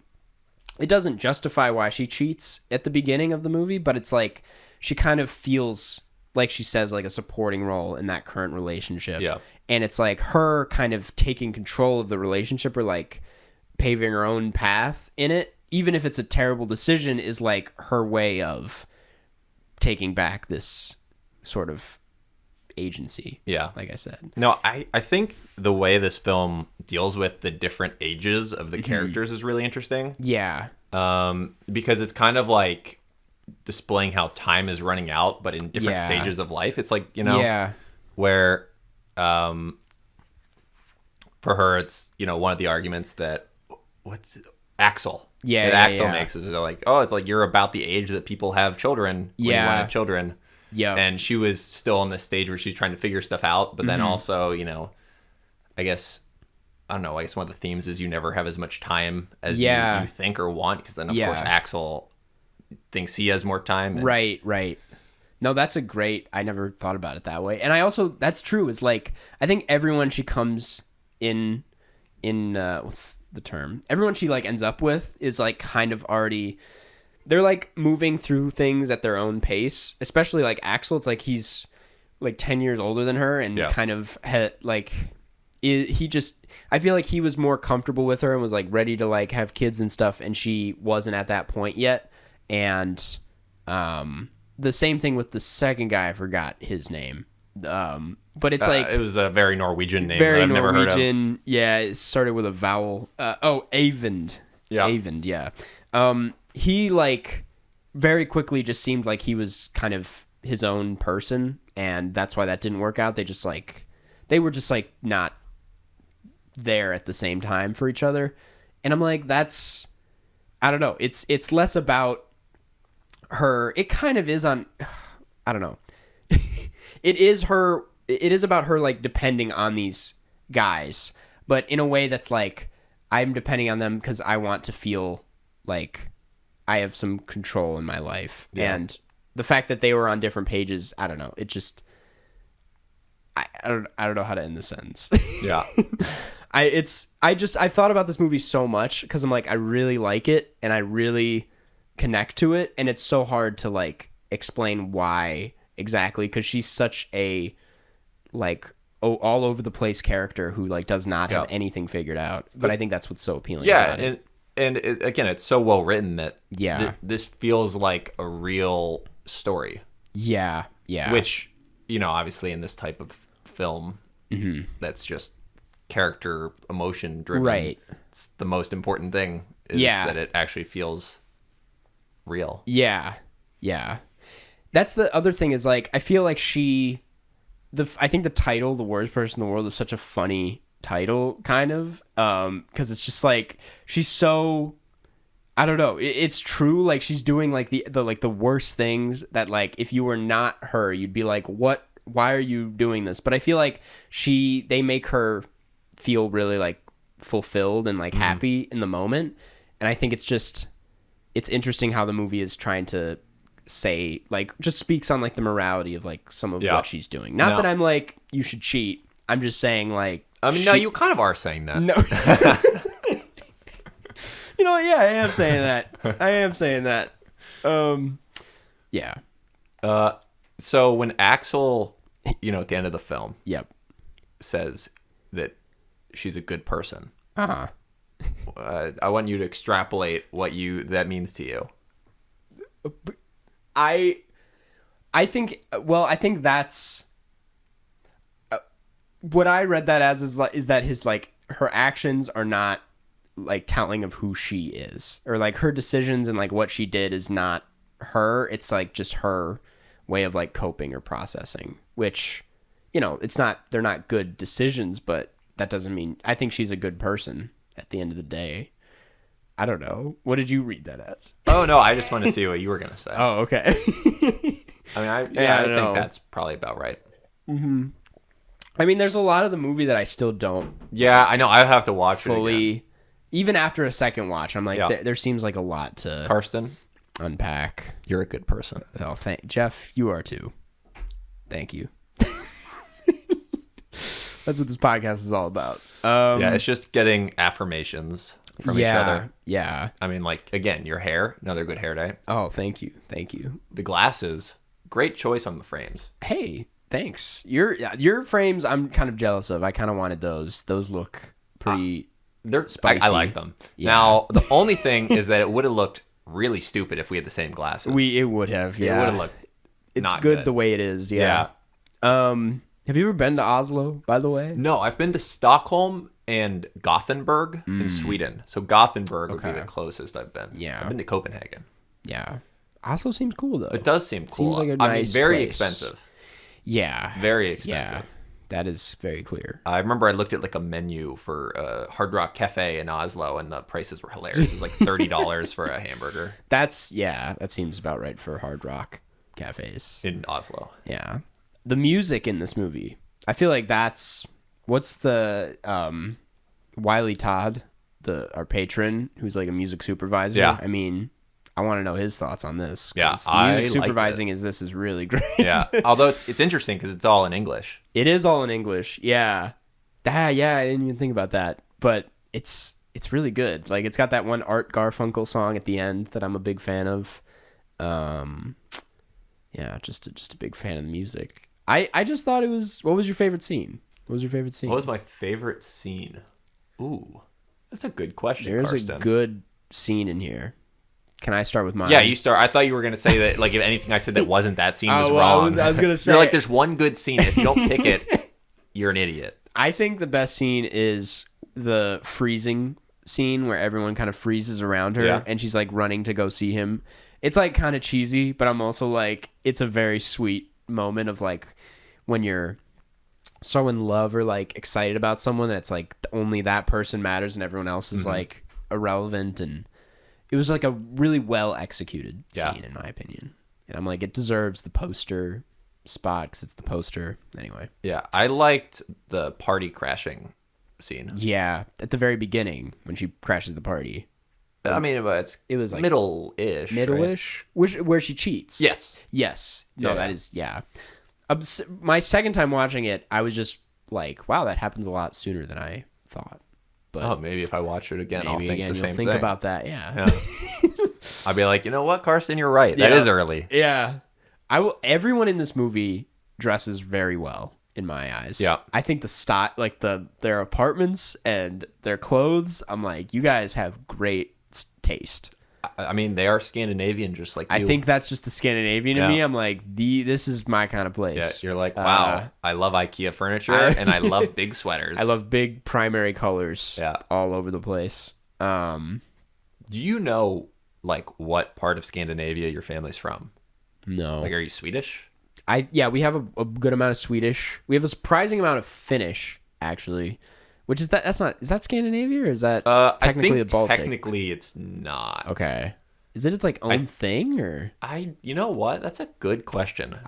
it doesn't justify why she cheats at the beginning of the movie, but it's like, she kind of feels like she says like a supporting role in that current relationship. Yeah. And it's like her kind of taking control of the relationship, or like paving her own path in it, even if it's a terrible decision, is like her way of taking back this sort of agency. Yeah. Like I said. No, I think the way this film deals with the different ages of the characters is really interesting. Yeah. Because it's kind of like displaying how time is running out, but in different stages of life. It's like, you know, where for her, it's, you know, one of the arguments that Axel makes is like, oh, it's like you're about the age that people have children when you want to have children. Yeah. And she was still in this stage where she's trying to figure stuff out, but then also, you know, I guess one of the themes is you never have as much time as you think or want, because then of course Axel thinks he has more time. Right. No, that's a great. I never thought about it that way. And I also, that's true. Is like, I think everyone she comes in what's the term? Everyone she like ends up with is like kind of already, they're like moving through things at their own pace. Especially like Axel. It's like he's like 10 years older than her and kind of he just, I feel like he was more comfortable with her and was like ready to like have kids and stuff, and she wasn't at that point yet. And the same thing with the second guy, I forgot his name. But it's like, it was a very Norwegian name that I've never heard of. Yeah, it started with a vowel. Eyvind. Yeah. Eyvind, yeah. He like very quickly just seemed like he was kind of his own person, and that's why that didn't work out. They were just like not there at the same time for each other. And I'm like, that's, I don't know. It's less about her. It kind of is on, I don't know. It is about her like depending on these guys, but in a way that's like, I'm depending on them because I want to feel like I have some control in my life. Yeah. And the fact that they were on different pages, I don't know. It just, I don't know how to end the sentence. Yeah. I thought about this movie so much because I'm like, I really like it and I really connect to it, and it's so hard to like explain why exactly, because she's such a like all over the place character who like does not have anything figured out. But I think that's what's so appealing. Yeah, about it. and again, it's so well written that this feels like a real story. Yeah. Which, you know, obviously in this type of film, that's just character emotion driven. Right. It's the most important thing is that it actually feels real. Yeah. That's the other thing is like, I feel like I think the title, The Worst Person in the World, is such a funny title kind of, because it's just like, she's so, I don't know. It's true. Like she's doing like the worst things that like, if you were not her, you'd be like, what, why are you doing this? But I feel like they make her feel really like fulfilled and like happy in the moment. And I think it's interesting how the movie is trying to say, like, just speaks on like the morality of like some of what she's doing. Not that I'm like, you should cheat. I'm just saying like, I mean, no, you kind of are saying that. No. You know, yeah, I am saying that. Yeah. So when Axel, you know, at the end of the film, says that she's a good person, I want you to extrapolate what that means to you. I think that's what I read that as is that his like her actions are not like telling of who she is, or like her decisions and like what she did is not her. It's like just her way of like coping or processing, which, you know, they're not good decisions, but that doesn't mean I think she's a good person at the end of the day. I don't know. What did you read that as? Oh, no, I just wanted to see what you were going to say. Oh, okay. I mean, I think that's probably about right. Mm-hmm. I mean, there's a lot of the movie that I still don't. Yeah, I know. I have to watch fully, it again. Even after a second watch, I'm like, there seems like a lot to Karsten, unpack. You're a good person. Oh, Jeff, you are too. Thank you. That's what this podcast is all about. It's just getting affirmations from each other. Yeah. I mean, like, again, your hair, another good hair day. Oh, thank you. The glasses, great choice on the frames. Hey, thanks. Your frames, I'm kind of jealous of. I kind of wanted those. Those look pretty they're spicy. I like them. Yeah. Now, the only thing is that it would have looked really stupid if we had the same glasses. It would have, yeah. It would have looked not good the way it is, yeah. Have you ever been to Oslo, by the way? No, I've been to Stockholm and Gothenburg in Sweden. So Gothenburg would be the closest I've been. Yeah. I've been to Copenhagen. Yeah. Oslo seems cool, though. It does seem cool. Seems like a nice very place. Expensive. Yeah. Very expensive. Yeah. That is very clear. I remember I looked at like a menu for Hard Rock Cafe in Oslo, and the prices were hilarious. It was like $30 for a hamburger. That seems about right for Hard Rock cafes. In Oslo. Yeah. The music in this movie, I feel like what's the Wiley Todd, our patron, who's like a music supervisor. Yeah. I mean, I want to know his thoughts on this. Yeah, the music supervising is really great. Yeah, although it's interesting because it's all in English. It is all in English. Yeah, I didn't even think about that, but it's really good. Like it's got that one Art Garfunkel song at the end that I'm a big fan of. Yeah, just a big fan of the music. I just thought it was. What was your favorite scene? What was my favorite scene? Ooh, that's a good question. There's Karsten. a good scene in here. Can I start with mine? Yeah, you start. I thought you were gonna say that. Like if anything I said that wasn't that scene was wrong. I was gonna say you're like, there's one good scene. If you don't pick it, you're an idiot. I think the best scene is the freezing scene where everyone kind of freezes around her and she's like running to go see him. It's like kind of cheesy, but I'm also like, it's a very sweet moment of like when you're so in love or like excited about someone that's like only that person matters and everyone else is like irrelevant. And it was like a really well executed scene in my opinion. And I'm like, it deserves the poster spot because it's the poster anyway. Yeah, I liked the party crashing scene. Yeah, at the very beginning when she crashes the party. I mean, it was like middle-ish, right? Where she cheats. Yes. No, that is my second time watching it, I was just like, wow, that happens a lot sooner than I thought. But maybe if I watch it again, I'll think the same thing. Think about that, yeah. I'll be like, you know what, Karsten, you're right. That is early. Yeah. Everyone in this movie dresses very well in my eyes. Yeah. I think the style, like their apartments and their clothes, I'm like, you guys have great taste. I mean, they are Scandinavian, just like you. I think that's just the Scandinavian in me. I'm like, this is my kind of place. Yeah, you're like, wow, I love IKEA furniture and I love big sweaters. I love big primary colors. All over the place. Do you know like what part of Scandinavia your family's from? No. Like, are you Swedish? We have a good amount of Swedish. We have a surprising amount of Finnish, actually. Which is is that Scandinavia or is that technically the Baltic? Technically it's not. Okay. Is it its like own thing or? You know what? That's a good question.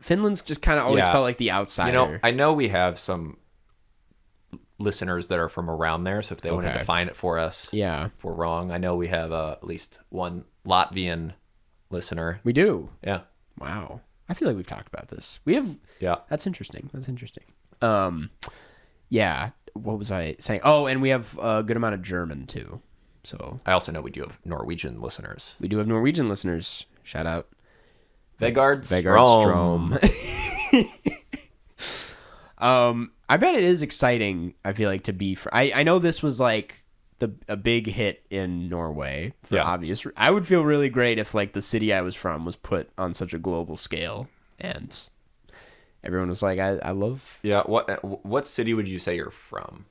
Finland's just kind of always felt like the outsider. You know, I know we have some listeners that are from around there, so if they want to define it for us, if we're wrong. I know we have at least one Latvian listener. We do. Yeah. Wow. I feel like we've talked about this. We have. Yeah. That's interesting. Yeah. What was I saying? Oh, and we have a good amount of German too. So I also know we do have Norwegian listeners. We do have Norwegian listeners. Shout out. Vegard Strom. I bet it is exciting. I feel like to be. I know this was like a big hit in Norway for obvious. I would feel really great if like the city I was from was put on such a global scale and everyone was like, I love. Yeah. What city would you say you're from?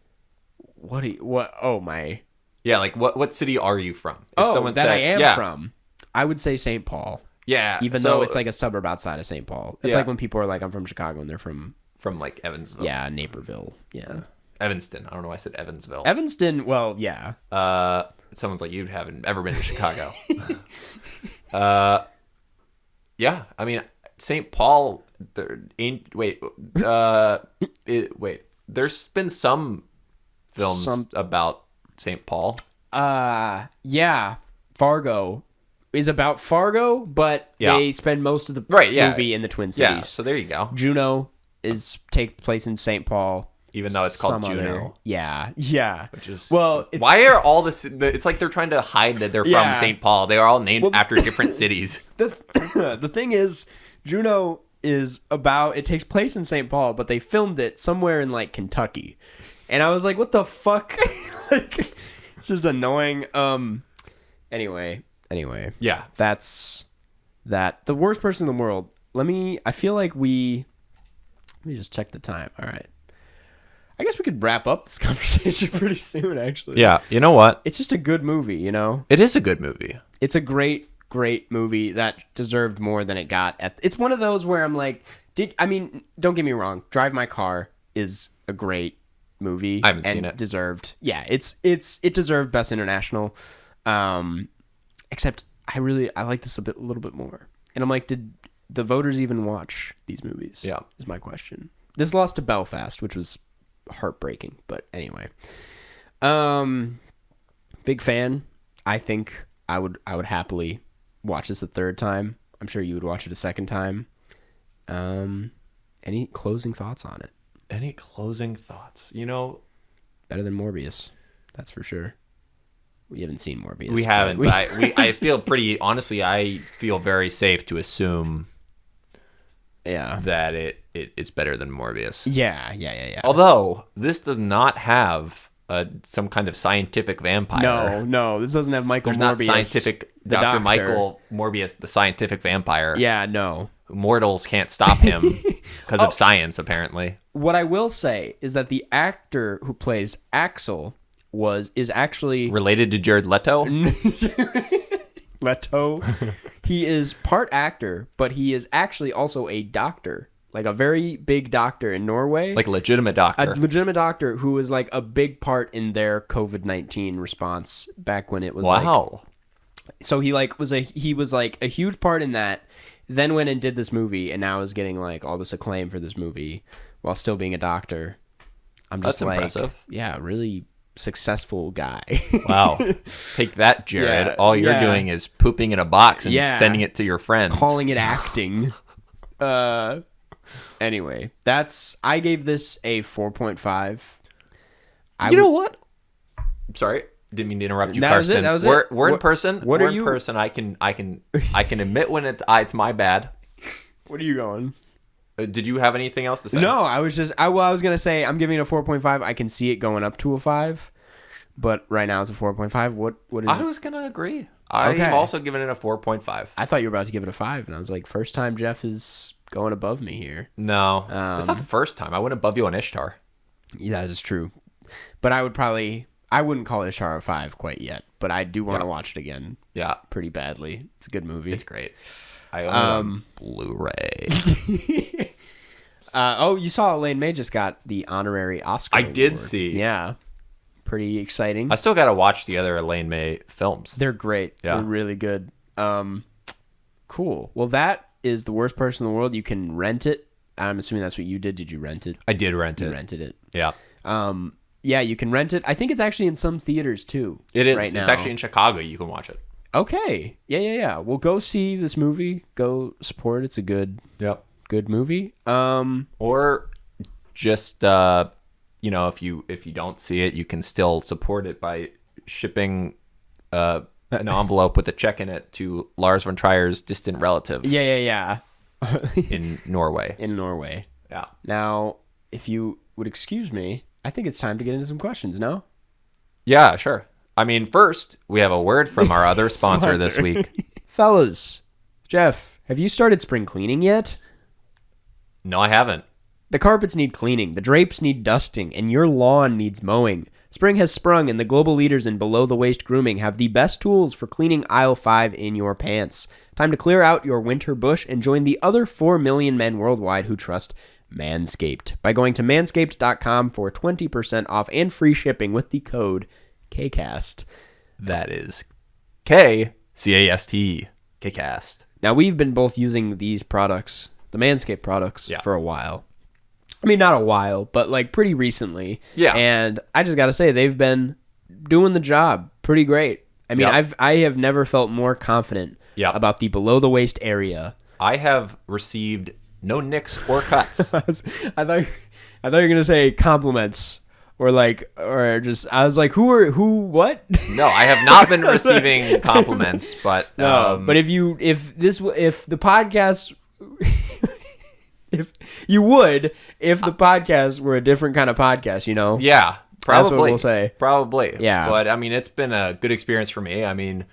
Oh my. Yeah. Like what city are you from? If someone said, I am from. I would say St. Paul. Yeah. Even though it's like a suburb outside of St. Paul. It's like when people are like, I'm from Chicago and they're from like Evansville. Yeah. Naperville. Yeah. Evanston. I don't know why I said Evansville. Evanston. Well, yeah. Someone's like, you haven't ever been to Chicago. Yeah. I mean, St. Paul. Wait. There's been some films about St. Paul. Yeah. Fargo is about Fargo, but they spend most of the movie in the Twin Cities. Yeah. So there you go. Juno takes place in St. Paul. Even though it's called Juno. Yeah. Which is why are all this? It's like they're trying to hide that they're from St. Paul. They are all named after different cities. The thing is, Juno is about. It takes place in St. Paul, but they filmed it somewhere in like Kentucky, and I was like, "What the fuck?" Like, it's just annoying. Anyway. Yeah. That's that. The worst person in the world. Let me just check the time. All right. I guess we could wrap up this conversation pretty soon, actually. Yeah, you know what? It's just a good movie, you know? It is a good movie. It's a great movie that deserved more than it got. It's one of those where I'm like, don't get me wrong, Drive My Car is a great movie. I haven't seen it. Deserved. Yeah, it deserved Best International. Except I like this a little bit more. And I'm like, did the voters even watch these movies? Yeah. Is my question. This lost to Belfast, which was heartbreaking, but anyway, big fan. I think I would happily watch this a third time. I'm sure you would watch it a second time. Any closing thoughts on it? Any closing thoughts? Better than Morbius, that's for sure. We haven't seen Morbius. We haven't, but I feel pretty, honestly, I feel very safe to assume that it's better than Morbius. Yeah. Although, this does not have some kind of scientific vampire. No, this doesn't have Michael Morbius. There's not scientific Dr. Michael Morbius, the scientific vampire. Yeah, no. Mortals can't stop him because of science, apparently. What I will say is that the actor who plays Axel is actually related to Jared Leto. Leto. He is part actor, but he is actually also a doctor, like a very big doctor in Norway, like a legitimate doctor. A legitimate doctor who was like a big part in their COVID-19 response back when it was so he was a huge part in that. Then went and did this movie, and now is getting like all this acclaim for this movie while still being a doctor. I'm just That's impressive. Yeah, really successful guy. Wow. Take that, Jared. Yeah, all you're doing is pooping in a box and sending it to your friends. Calling it acting. Anyway, I gave this a 4.5. You know what? Sorry. Didn't mean to interrupt you, Karsten. That was it. We're in person. We're in person. I can admit when it's my bad. What are you going? Did you have anything else to say? No, I was gonna say I'm giving it a 4.5. I can see it going up to a 5, but right now it's a 4.5. What is? I was gonna agree. I'm also giving it a 4.5. I thought you were about to give it a 5, and I was like, first time Jeff is going above me here. No, it's not the first time. I went above you on Ishtar. Yeah, that is true. But I wouldn't call Ishtar a 5 quite yet, but I do want to watch it again. Yeah, pretty badly. It's a good movie. It's great. I own it on Blu-ray. You saw Elaine May just got the honorary Oscar. I did see. Yeah, pretty exciting. I still got to watch the other Elaine May films. They're great. Yeah. They're really good. Cool. Well, that is The Worst Person in the World. You can rent it. I'm assuming that's what you did. Did you rent it? I did rent it. You rented it. Yeah. Yeah, you can rent it. I think it's actually in some theaters too. It is. Right now. It's actually in Chicago. You can watch it. Okay. Yeah. Well, go see this movie. Go support it. It's a good movie. Or just if you don't see it, you can still support it by shipping an envelope with a check in it to Lars von Trier's distant relative. Yeah. in Norway. Yeah. Now, if you would excuse me, I think it's time to get into some questions, no? Yeah, sure. I mean, first, we have a word from our other sponsor this week. Fellas, Jeff, have you started spring cleaning yet? No, I haven't. The carpets need cleaning, the drapes need dusting, and your lawn needs mowing. Spring has sprung, and the global leaders in below-the-waist grooming have the best tools for cleaning aisle 5 in your pants. Time to clear out your winter bush and join the other 4 million men worldwide who trust Manscaped by going to manscaped.com for 20% off and free shipping with the code KCAST. That is KCAST. KCAST. Now, we've been both using these products, the Manscaped products, for a while. I mean, not a while, but like pretty recently. Yeah. And I just got to say, they've been doing the job pretty great. I mean, I have never felt more confident about the below the waist area. I have received no nicks or cuts. I thought you were gonna say compliments I was like, what? No, I have not been receiving compliments, but but if the podcast, if the podcast were a different kind of podcast, you know? Yeah, probably. That's what we'll say. Probably. Yeah. But I mean, it's been a good experience for me. I mean,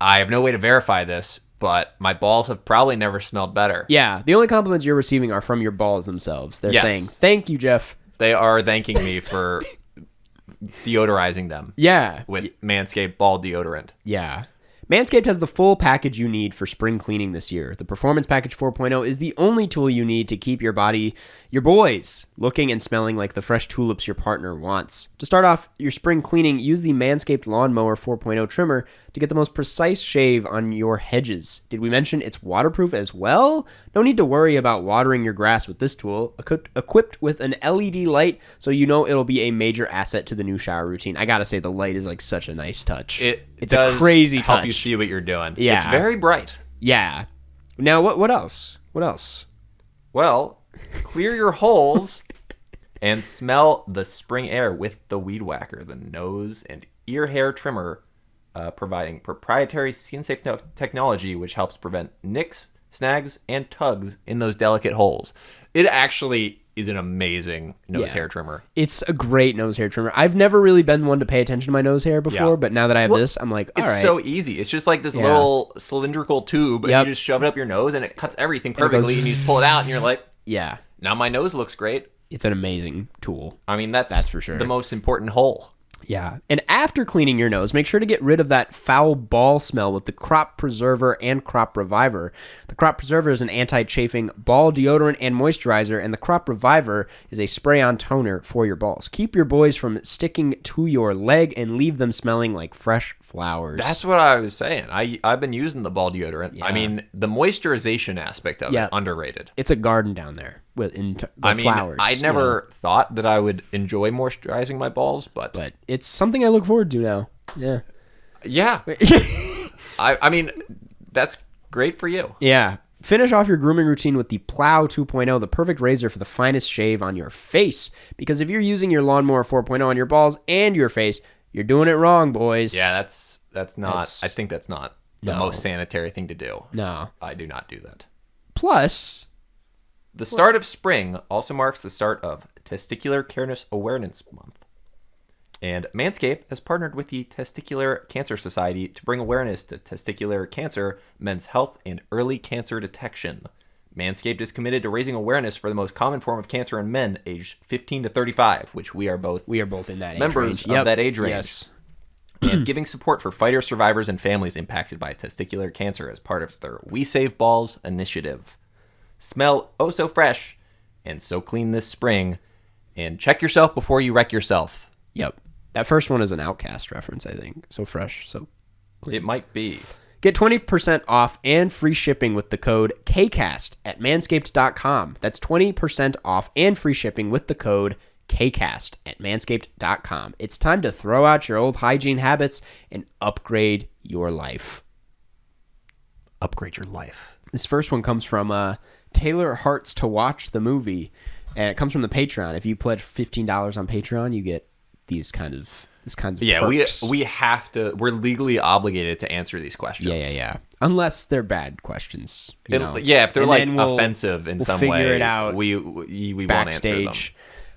I have no way to verify this, but my balls have probably never smelled better. Yeah. The only compliments you're receiving are from your balls themselves. They're saying, thank you, Jeff. They are thanking me for deodorizing them. Yeah. With Manscaped ball deodorant. Yeah. Manscaped has the full package you need for spring cleaning this year. The Performance Package 4.0 is the only tool you need to keep your boys, looking and smelling like the fresh tulips your partner wants. To start off your spring cleaning, use the Manscaped Lawnmower 4.0 trimmer to get the most precise shave on your hedges. Did we mention it's waterproof as well? No need to worry about watering your grass with this tool, equipped with an LED light, so you know it'll be a major asset to the new shower routine. I gotta say, the light is like such a nice touch. It's a crazy touch. Help you see what you're doing. Yeah. It's very bright. Yeah. Now, what else? What else? Well, clear your holes and smell the spring air with the Weed Whacker, the nose and ear hair trimmer, providing proprietary skin-safe technology which helps prevent nicks, snags, and tugs in those delicate holes. It actually is an amazing nose hair trimmer. It's a great nose hair trimmer. I've never really been one to pay attention to my nose hair before, but now that I have this, I'm like, all right. It's so easy. It's just like this little cylindrical tube, and you just shove it up your nose, and it cuts everything perfectly, and you just pull it out, and you're like, yeah. Now my nose looks great. It's an amazing tool. I mean, that's for sure the most important hole. Yeah. And after cleaning your nose, make sure to get rid of that foul ball smell with the Crop Preserver and Crop Reviver. The Crop Preserver is an anti-chafing ball deodorant and moisturizer, and the Crop Reviver is a spray-on toner for your balls. Keep your boys from sticking to your leg and leave them smelling like fresh flowers. That's what I was saying. I've been using the ball deodorant. Yeah. I mean, the moisturization aspect of it, underrated. It's a garden down there with flowers. I never thought that I would enjoy moisturizing my balls, but it's something I look forward to now. Yeah. Yeah. I mean, that's great for you. Yeah. Finish off your grooming routine with the Plow 2.0, the perfect razor for the finest shave on your face. Because if you're using your Lawnmower 4.0 on your balls and your face, you're doing it wrong, boys. Yeah, that's not. I think that's not the most sanitary thing to do. No. I do not do that. Plus, the start of spring also marks the start of Testicular Careless Awareness Month. And Manscaped has partnered with the Testicular Cancer Society to bring awareness to testicular cancer, men's health, and early cancer detection. Manscaped is committed to raising awareness for the most common form of cancer in men aged 15 to 35, which we are both in that members age range. of that age range. Yes. And giving support for fighters, survivors, and families impacted by testicular cancer as part of their We Save Balls initiative. Smell oh so fresh and so clean this spring, and check yourself before you wreck yourself. Yep. That first one is an Outcast reference, I think. So fresh, so clean. It might be. Get 20% off and free shipping with the code KCAST at manscaped.com. That's 20% off and free shipping with the code KCAST at manscaped.com. It's time to throw out your old hygiene habits and upgrade your life. Upgrade your life. This first one comes from Taylor Hearts to Watch the Movie, and it comes from the Patreon. If you pledge $15 on Patreon, you get these kinds of perks. we have to. We're legally obligated to answer these questions. Yeah. Unless they're bad questions. If they're like offensive in some way, we'll figure it out. We won't answer them.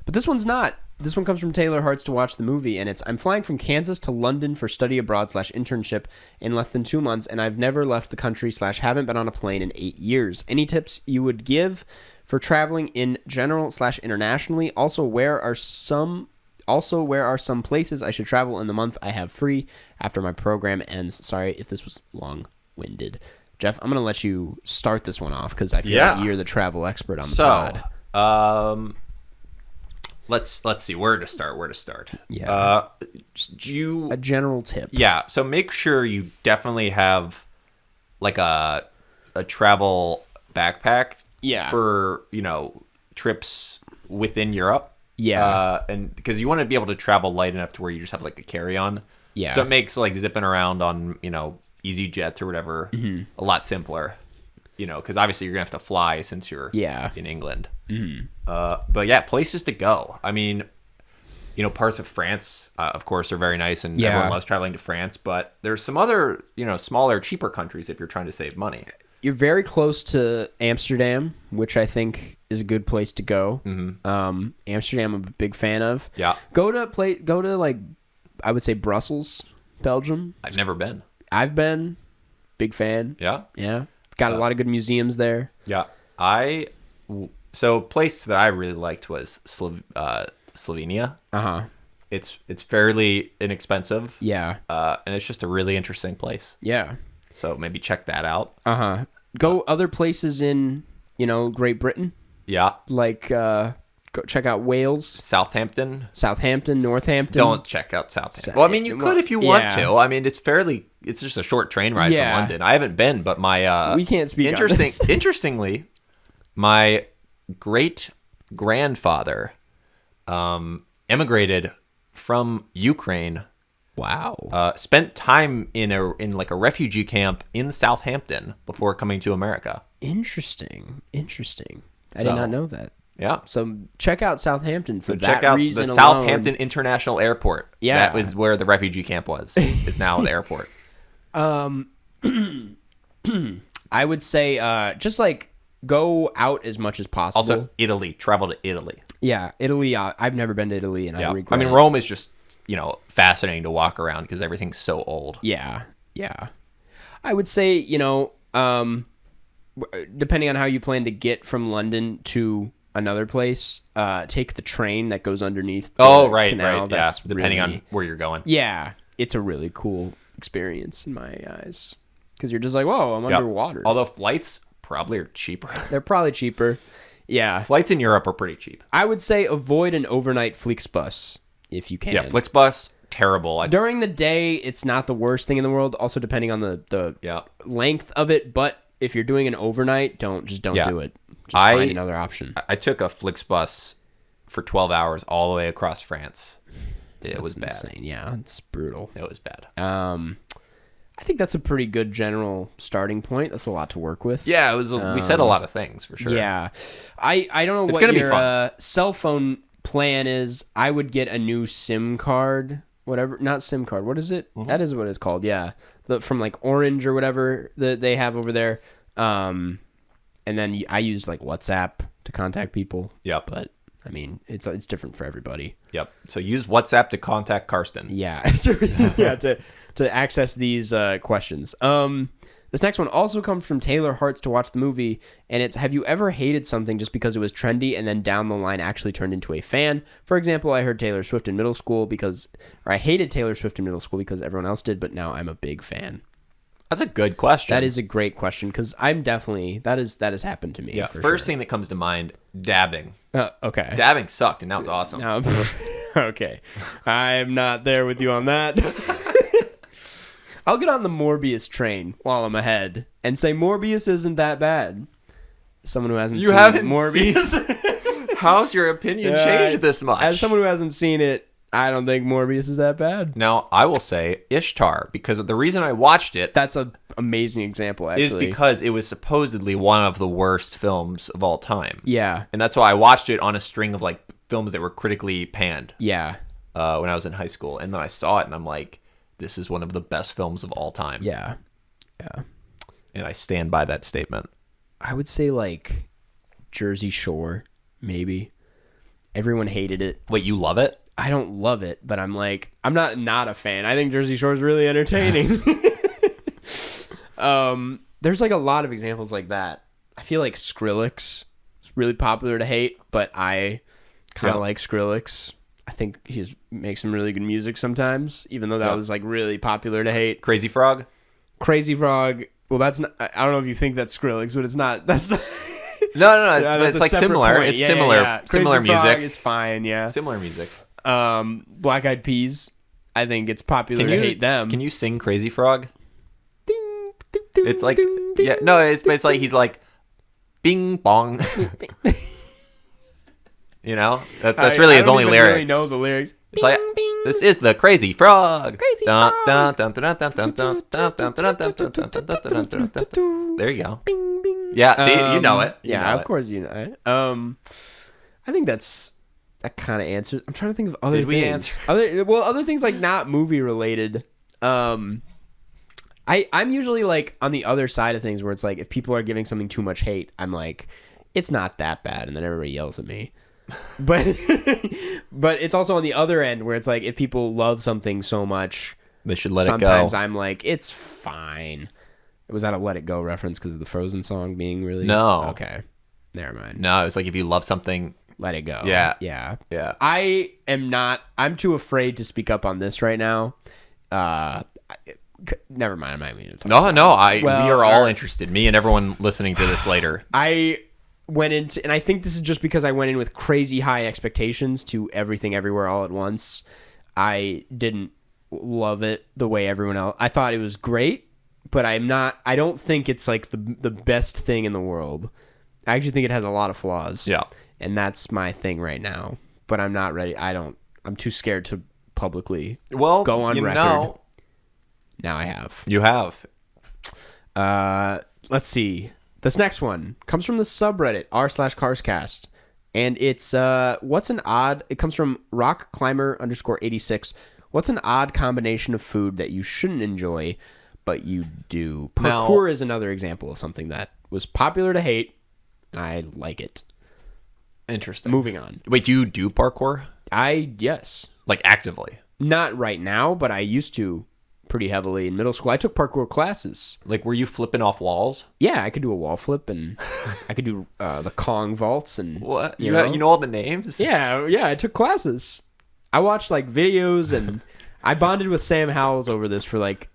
But this one's not. This one comes from Taylor Hearts to Watch the Movie, and it's, I'm flying from Kansas to London for study abroad/internship in less than 2 months, and I've never left the country / haven't been on a plane in 8 years. Any tips you would give for traveling in general / internationally? Also, where are some places I should travel in the month I have free after my program ends? Sorry if this was long-winded. Jeff, I'm going to let you start this one off because I feel like you're the travel expert on the pod. Let's see where to start. Yeah. A general tip. Yeah. So make sure you definitely have like a travel backpack. Yeah. For trips within Europe. Yeah. And because you want to be able to travel light enough to where you just have like a carry-on. Yeah. So it makes like zipping around on EasyJet or whatever a lot simpler. Because obviously you're gonna have to fly since you're in England. Mm-hmm. But yeah, places to go. I mean, parts of France, of course, are very nice, and everyone loves traveling to France. But there's some other, smaller, cheaper countries if you're trying to save money. You're very close to Amsterdam, which I think is a good place to go. Mm-hmm. Amsterdam, I'm a big fan of. Yeah. Go to like, I would say Brussels, Belgium. I've never been. I've been. Big fan. Yeah. Yeah. Got a lot of good museums there. Yeah. So a place that I really liked was Slovenia. Uh-huh. It's fairly inexpensive. Yeah. And it's just a really interesting place. Yeah. So maybe check that out. Uh-huh. Go other places in, Great Britain. Yeah. Like go check out Wales. Southampton, Northampton. Don't check out Southampton. Well, I mean, you could if you want to. I mean, it's just a short train ride from London. I haven't been, but my we can't speak on this. Interestingly, my great grandfather emigrated from Ukraine Wow. Spent time in like a refugee camp in Southampton before coming to America. Interesting. I did not know that. Yeah. So check out Southampton for that check out reason the alone. Southampton International Airport. Yeah. That was where the refugee camp was. It's now the airport. I would say just like go out as much as possible. Also, Italy. Travel to Italy. Yeah, Italy. I've never been to Italy, and I regret it. Rome is just, fascinating to walk around because everything's so old. Yeah. I would say, depending on how you plan to get from London to another place, take the train that goes underneath the canal. That's depending on where you're going. Yeah, it's a really cool experience in my eyes because you're just like, whoa, I'm underwater. Although flights probably are cheaper. They're probably cheaper. Yeah. Flights in Europe are pretty cheap. I would say avoid an overnight Flixbus if you can. Yeah, Flixbus, terrible. During the day, it's not the worst thing in the world. Also, depending on the length of it. But if you're doing an overnight, don't do it. Just find another option. I took a Flixbus for 12 hours all the way across France. It was bad. Insane. Yeah, it's brutal. It was bad. I think that's a pretty good general starting point. That's a lot to work with. Yeah, it was. We said a lot of things for sure. Yeah, I don't know what your cell phone plan is. I would get a new SIM card, whatever. Not SIM card. What is it? Mm-hmm. That is what it's called. Yeah, from like Orange or whatever that they have over there. And then I use like WhatsApp to contact people. Yep. But I mean, it's different for everybody. Yep. So use WhatsApp to contact Karsten. Yeah. Yeah. To access these questions. This next one also comes from Taylor Hartz to watch the movie, and it's, have you ever hated something just because it was trendy and then down the line actually turned into a fan? For example, I heard Taylor Swift in middle school I hated Taylor Swift in middle school because everyone else did, but now I'm a big fan. That's a good question. That is a great question because I'm definitely, that has happened to me. Yeah, first thing that comes to mind, dabbing. Okay. Dabbing sucked, and now it's awesome. No, okay. I'm not there with you on that. I'll get on the Morbius train while I'm ahead and say Morbius isn't that bad. Someone who hasn't seen Morbius. How's your opinion changed this much? As someone who hasn't seen it, I don't think Morbius is that bad. Now, I will say Ishtar, because the reason I watched it... That's an amazing example, actually. ...is because it was supposedly one of the worst films of all time. Yeah. And that's why I watched it on a string of like films that were critically panned. Yeah. When I was in high school. And then I saw it and I'm like, this is one of the best films of all time. Yeah. Yeah. And I stand by that statement. I would say like Jersey Shore, maybe. Everyone hated it. Wait, you love it? I don't love it, but I'm not a fan. I think Jersey Shore is really entertaining. There's like a lot of examples like that. I feel like Skrillex is really popular to hate, but I kind of like Skrillex. I think he makes some really good music sometimes, even though that was like really popular to hate. Crazy Frog? Crazy Frog. Well, that's not. I don't know if you think that's Skrillex, but it's not. That's not. No. It's like similar. Point. It's similar. Yeah. Similar Crazy music. Frog is fine. Yeah. Similar music. Black Eyed Peas. I think it's popular to hate them. Can you sing Crazy Frog? Ding, ding, ding, it's like ding, ding. It's like he's like, bing bong. You know, that's really his only lyric. I really know the lyrics. It's like, this is the Crazy Frog. Crazy Frog. There you go. Bing, bing. Yeah, see, you know it. Of course you know it. I think that kind of answers. I'm trying to think of other things. Did we answer? Other things like not movie related. I'm usually like on the other side of things where it's like if people are giving something too much hate, I'm like, it's not that bad, and then everybody yells at me. But it's also on the other end where it's like if people love something so much, they should let it go. Sometimes I'm like, it's fine. Was that a Let It Go reference because of the Frozen song being really? No. Okay. Never mind. No, it's like if you love something, let it go. Yeah. Yeah. Yeah. I'm too afraid to speak up on this right now. Never mind. I'm not even going to talk. We are all interested. Me and everyone listening to this later. I went into, and I think this is just because I went in with crazy high expectations to Everything Everywhere All at Once. I didn't love it the way everyone else. I thought it was great, but I don't think it's like the best thing in the world. I actually think it has a lot of flaws. Yeah. And that's my thing right now. But I'm not ready. I'm too scared to publicly go on record. Now I have. You have. Let's see. This next one comes from the subreddit r/carscast, and it's it comes from rockclimber_86. What's an odd combination of food that you shouldn't enjoy, but you do? Parkour is another example of something that was popular to hate. I like it. Interesting. Moving on. Wait, do you do parkour? Yes. Like actively? Not right now, but I used to pretty heavily in middle school. I took parkour classes. Like, were you flipping off walls? Yeah, I could do a wall flip, and I could do the Kong vaults. And what? You know all the names? Yeah, I took classes. I watched like videos, and I bonded with Sam Howells over this for like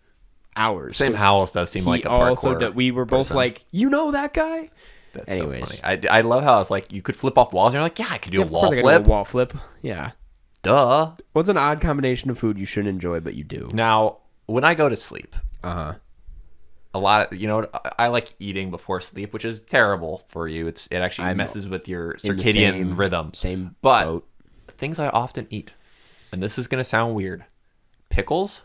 hours. Sam Howells does seem like a parkour we were both person. like, you know that guy? That's Anyways. so funny. I love how it's like you could flip off walls, and you're like, yeah, I could do a wall flip. Do a wall flip. Yeah. Duh. What's an odd combination of food you shouldn't enjoy, but you do? Now, when I go to sleep, a lot of, I like eating before sleep, which is terrible for you. It actually messes with your circadian rhythm. Same but boat. Things I often eat, and this is going to sound weird, pickles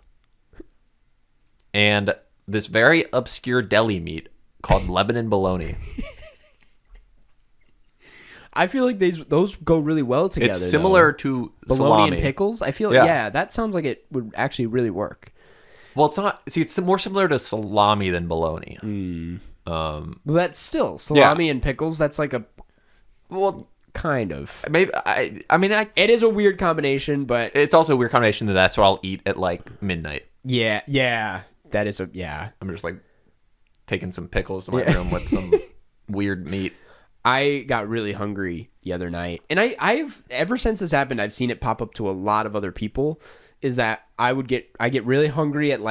and this very obscure deli meat called Lebanon bologna. I feel like those go really well together. It's similar to bologna salami and pickles. I feel like, that sounds like it would actually really work. Well, it's not. See, it's more similar to salami than bologna. Well, that's still salami and pickles. That's like kind of. Maybe I mean, it is a weird combination, but it's also a weird combination that's what I'll eat at like midnight. Yeah. That is I'm just like taking some pickles to my room with some weird meat. I got really hungry the other night, and I've ever since this happened, I've seen it pop up to a lot of other people. Is that I get really hungry at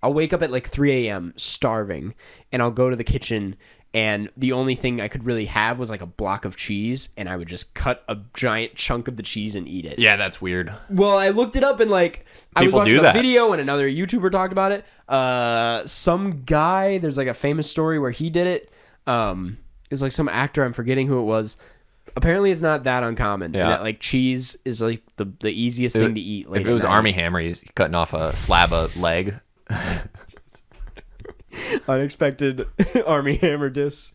I'll wake up at 3 a.m. starving, and I'll go to the kitchen, and the only thing I could really have was a block of cheese, and I would just cut a giant chunk of the cheese and eat it. Yeah, that's weird. Well, I looked it up, and I was watching a video, and another YouTuber talked about it. Some guy, there's a famous story where he did it. It was some actor, I'm forgetting who it was. Apparently, it's not that uncommon. Yeah. And that cheese is the easiest thing to eat. If it was Armie Hammer, he's cutting off a slab of leg. Unexpected Armie Hammer diss.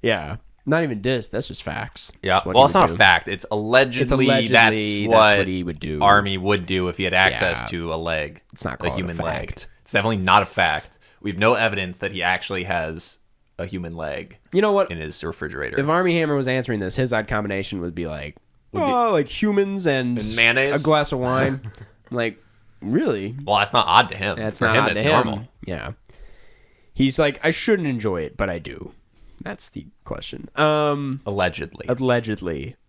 Yeah. Not even diss. That's just facts. Yeah. Well, it's not a fact. It's allegedly that's what he would do. Armie would do if he had access to a leg. It's not called a human leg. It's definitely not a fact. We have no evidence that he actually has a human leg. You know what? In his refrigerator. If Armie Hammer was answering this, his odd combination would be humans and mayonnaise, a glass of wine. Really? Well, that's not odd to him. That's not odd to him. Normal. Yeah. He's I shouldn't enjoy it, but I do. That's the question. Allegedly.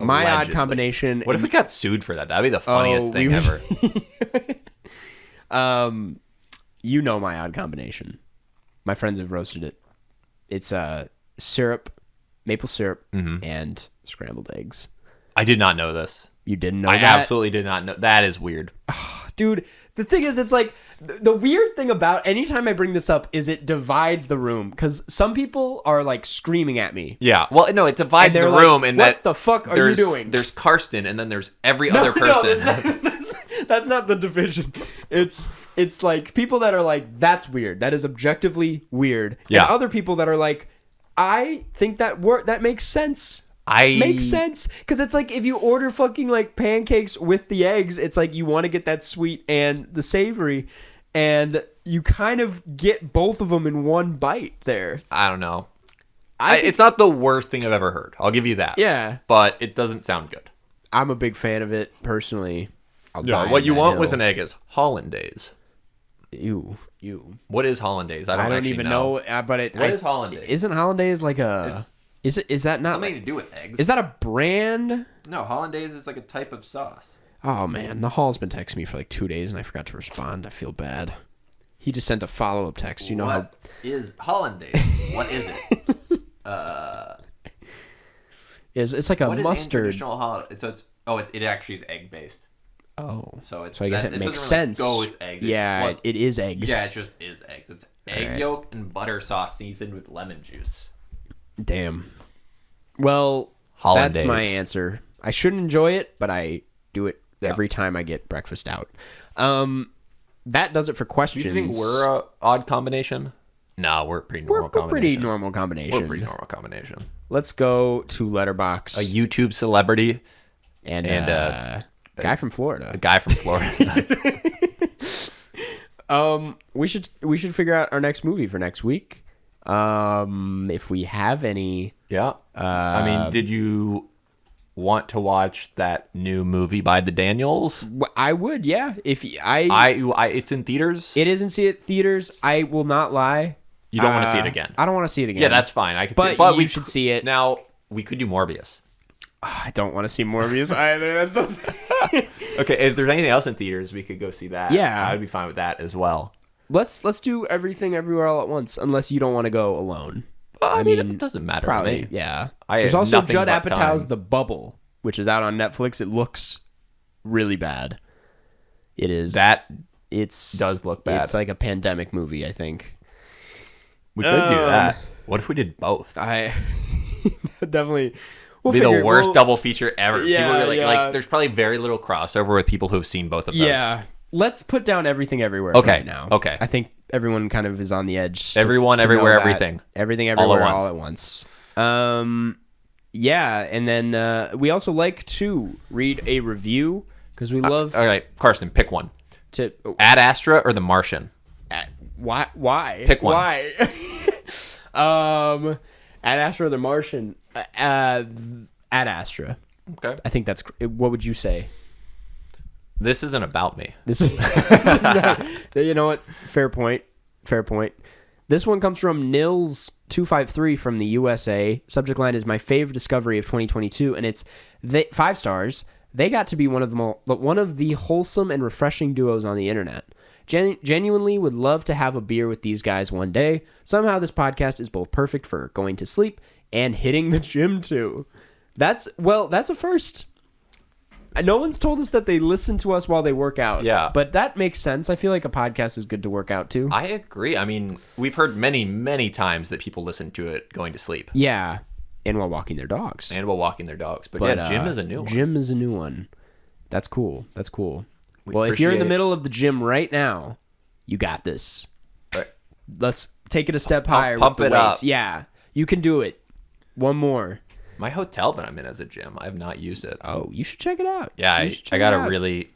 My odd combination. What if we got sued for that? That'd be the funniest thing ever. You know my odd combination. My friends have roasted it. It's syrup, maple syrup, and scrambled eggs. I did not know this. You didn't know that? I absolutely did not know. That is weird. Dude, the thing is, it's the weird thing about anytime I bring this up is it divides the room. Because some people are screaming at me. Yeah. Well, no, it divides the room. And what the fuck are you doing? There's Karsten, and then there's every other person. No, that's not the division. It's people that are that's weird. That is objectively weird. Yeah. And other people that are I think that makes sense. Makes sense. Because it's if you order fucking pancakes with the eggs, it's you want to get that sweet and the savory, and you kind of get both of them in one bite there. I don't know. It's not the worst thing I've ever heard. I'll give you that. Yeah. But it doesn't sound good. I'm a big fan of it, personally. What you want with an egg is hollandaise. Ew. What is hollandaise? I don't even know. But what is hollandaise? Isn't hollandaise Is that not something to do with eggs? Is that a brand? No, hollandaise is a type of sauce. Oh man, Nahal's been texting me for 2 days and I forgot to respond. I feel bad. He just sent a follow-up text. What is hollandaise? What is it? It's like a mustard. It actually is egg based. Oh, so I guess it makes sense. Go with eggs. Yeah, it is eggs. Yeah, it just is eggs. It's egg yolk and butter sauce seasoned with lemon juice. Damn. Well, hollandaise. That's my answer. I shouldn't enjoy it, but I do it every time I get breakfast out. That does it for questions. Do you think we're an odd combination? No, we're a pretty normal combination. Pretty normal combination. We're a pretty normal combination. Let's go to Letterboxd. A YouTube celebrity and a guy from Florida. A guy from Florida. We should figure out our next movie for next week. If we have any. Yeah. I mean, did you want to watch that new movie by the Daniels? I would, yeah. If it's in theaters. It is in theaters. I will not lie. You don't want to see it again. I don't want to see it again. Yeah, that's fine. I could but see it. But you should see it. Now, we could do Morbius. I don't want to see Morbius either. That's the Okay, if there's anything else in theaters, we could go see that. Yeah. I'd be fine with that as well. Let's do Everything Everywhere All at Once, unless you don't want to go alone. I mean, it doesn't matter probably, to me. Yeah. There's also Judd Apatow's time. The Bubble, which is out on Netflix. It looks really bad. It is. Does look bad. It's like a pandemic movie, I think. We could do that. What if we did both? I definitely. It'd be the worst double feature ever. Yeah, people like, there's probably very little crossover with people who've seen both of those. Yeah. Let's put down Everything Everywhere right now. Okay. I think everyone kind of is on the edge. Everyone, everywhere, everything. Everything Everywhere all at once. Yeah, and then we also like to read a review because we love. All right, Karsten, pick one. Ad Astra or The Martian? Why? Pick one. Why? Ad Astra or The Martian? Ad Astra. Okay. I think that's. What would you say? This isn't about me. This is not, you know what? Fair point. This one comes from Nils253 from the USA. Subject line is my favorite discovery of 2022, and it's 5 stars. They got to be one of the wholesome and refreshing duos on the internet. Genuinely would love to have a beer with these guys one day. Somehow this podcast is both perfect for going to sleep and hitting the gym too. That's a first. No one's told us that they listen to us while they work out. Yeah. But that makes sense. I feel like a podcast is good to work out too. I agree. I mean, we've heard many, many times that people listen to it going to sleep. Yeah. And while walking their dogs. But yeah, gym is a new one. Gym is a new one. That's cool. Well, if you're in the middle of the gym right now, you got this. Right. Let's take it a step higher. Pump with the it weights. up. Yeah. You can do it. One more. My hotel that I'm in has a gym. I have not used it. Oh, you should check it out. Yeah, I got a really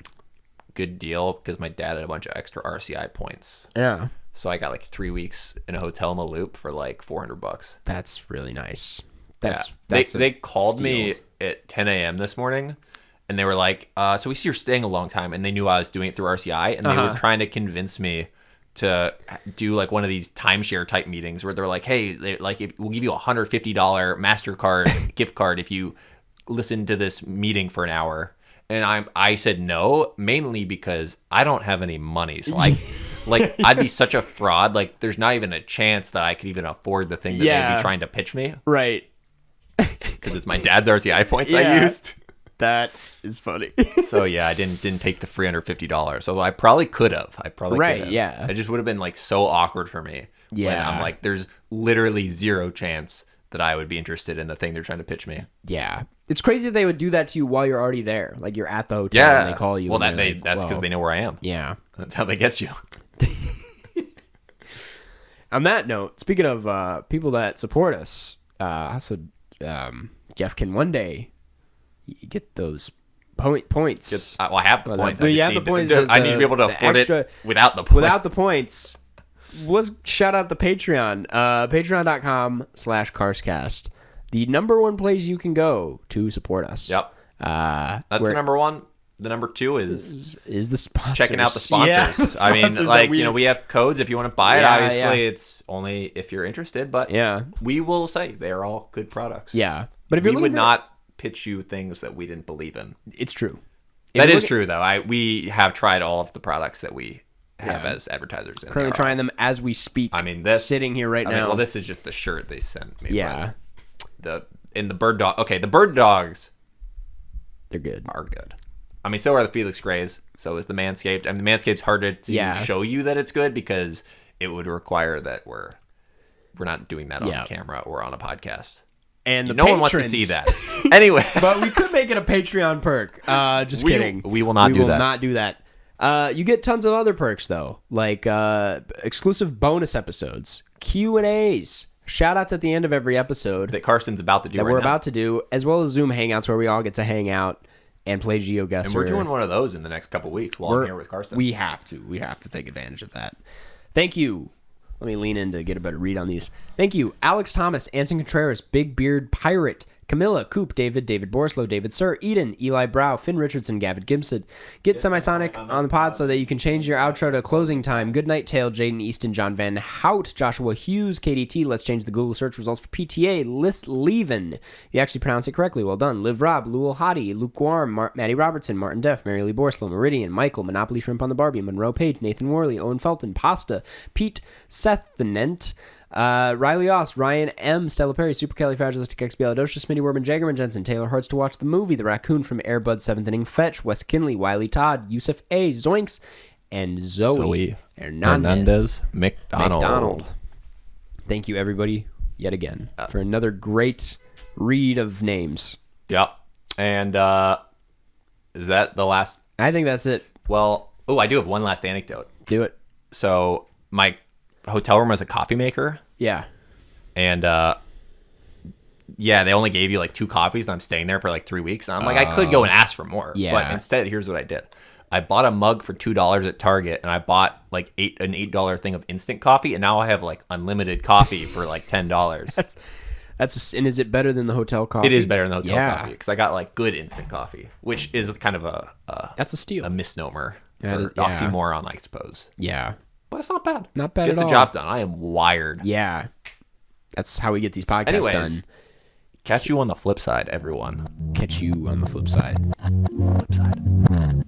good deal because my dad had a bunch of extra RCI points. Yeah. So I got like 3 weeks in a hotel in the Loop for like $400. That's really nice. They called me at 10 a.m. this morning, and they were like, so we see you're staying a long time, and they knew I was doing it through RCI, and they were trying to convince me to do like one of these timeshare type meetings where they're like, hey, if we'll give you a $150 MasterCard gift card if you listen to this meeting for an hour. And I said no, mainly because I don't have any money. So I'd be such a fraud. Like there's not even a chance that I could even afford the thing that they'd be trying to pitch me. Right. Because it's my dad's RCI points I used. That is funny. So yeah, I didn't take the $350. Although I probably could have. Yeah. It just would have been like so awkward for me. Yeah. When I'm like, there's literally zero chance that I would be interested in the thing they're trying to pitch me. Yeah. It's crazy that they would do that to you while you're already there. Like you're at the hotel and they call you. Well, that's because they know where I am. Yeah. That's how they get you. On that note, speaking of people that support us, Jeff can one day get those points. I have the points. I need to be able to afford it without the points. Without the points. Let's shout out the Patreon. Patreon.com/Carscast. The number one place you can go to support us. Yep. That's the number one. The number two is the sponsors. Checking out the sponsors. Yeah, I mean, like, we have codes if you want to buy it. Obviously, it's only if you're interested, but we will say they're all good products. Yeah. But if we would not pitch you things that we didn't believe in. It's true. That is true, though. We have tried all of the products that we have as advertisers. Currently trying them as we speak. I mean, this sitting here right now. Well, this is just the shirt they sent me. Yeah. The bird dog. Okay, the bird dogs. They're good. Are good. I mean, so are the Felix Grays. So is the Manscaped. I mean, the Manscaped's harder to show you that it's good because it would require that we're not doing that on camera or on a podcast. And the no one wants to see that. Anyway. But we could make it a Patreon perk. Just kidding. We will not do that. We will not do that. You get tons of other perks, though, like exclusive bonus episodes, Q&As, shout-outs at the end of every episode. That Carson's about to do that we're about to do, as well as Zoom Hangouts where we all get to hang out and play GeoGuessr. And we're doing one of those in the next couple weeks while I'm here with Carson. We have to. We have to take advantage of that. Thank you. Let me lean in to get a better read on these. Thank you, Alex Thomas, Anson Contreras, Big Beard Pirate, Camilla, Coop, David Borslow, David Sir, Eden, Eli Brow, Finn Richardson, Gavin Gibson. Get Semisonic on the pod so that you can change your outro to closing time. Good Night Tale, Jaden Easton, John Van Hout, Joshua Hughes, KDT. Let's change the Google search results for PTA. List Leven. You actually pronounced it correctly. Well done. Liv Rob, Lewel Hottie, Luke Guarm, Maddie Robertson, Martin Deff, Mary Lee Borslow, Meridian, Michael, Monopoly Shrimp on the Barbie, Monroe Page, Nathan Worley, Owen Felton, Pasta, Pete, Seth the Nent, Riley Oss, Ryan M, Stella Perry, Supercalifragilisticexpialidocious, Smitty Werman, Jagerman Jensen, Taylor Hearts to watch the movie, The Raccoon from Airbud 7th Inning Fetch, Wes Kinley, Wiley Todd, Yusuf A, Zoinks, and Zoe Hernandez McDonald. Thank you, everybody, yet again, for another great read of names. Yep. And is that the last? I think that's it. Well, I do have one last anecdote. Do it. So my hotel room has a coffee maker. Yeah. And they only gave you like 2 coffees, and I'm staying there for like 3 weeks. And I'm like, I could go and ask for more. Yeah. But instead, here's what I did. I bought a mug for $2 at Target, and I bought like an $8 thing of instant coffee, and now I have like unlimited coffee for like $10. And is it better than the hotel coffee? It is better than the hotel coffee because I got like good instant coffee, which is kind of that's a steal, a misnomer, oxymoron, I suppose. Yeah. But it's not bad. Not bad at all. Gets the job done. I am wired. Yeah. That's how we get these podcasts done. Catch you on the flip side, everyone. Catch you on the flip side. Flip side.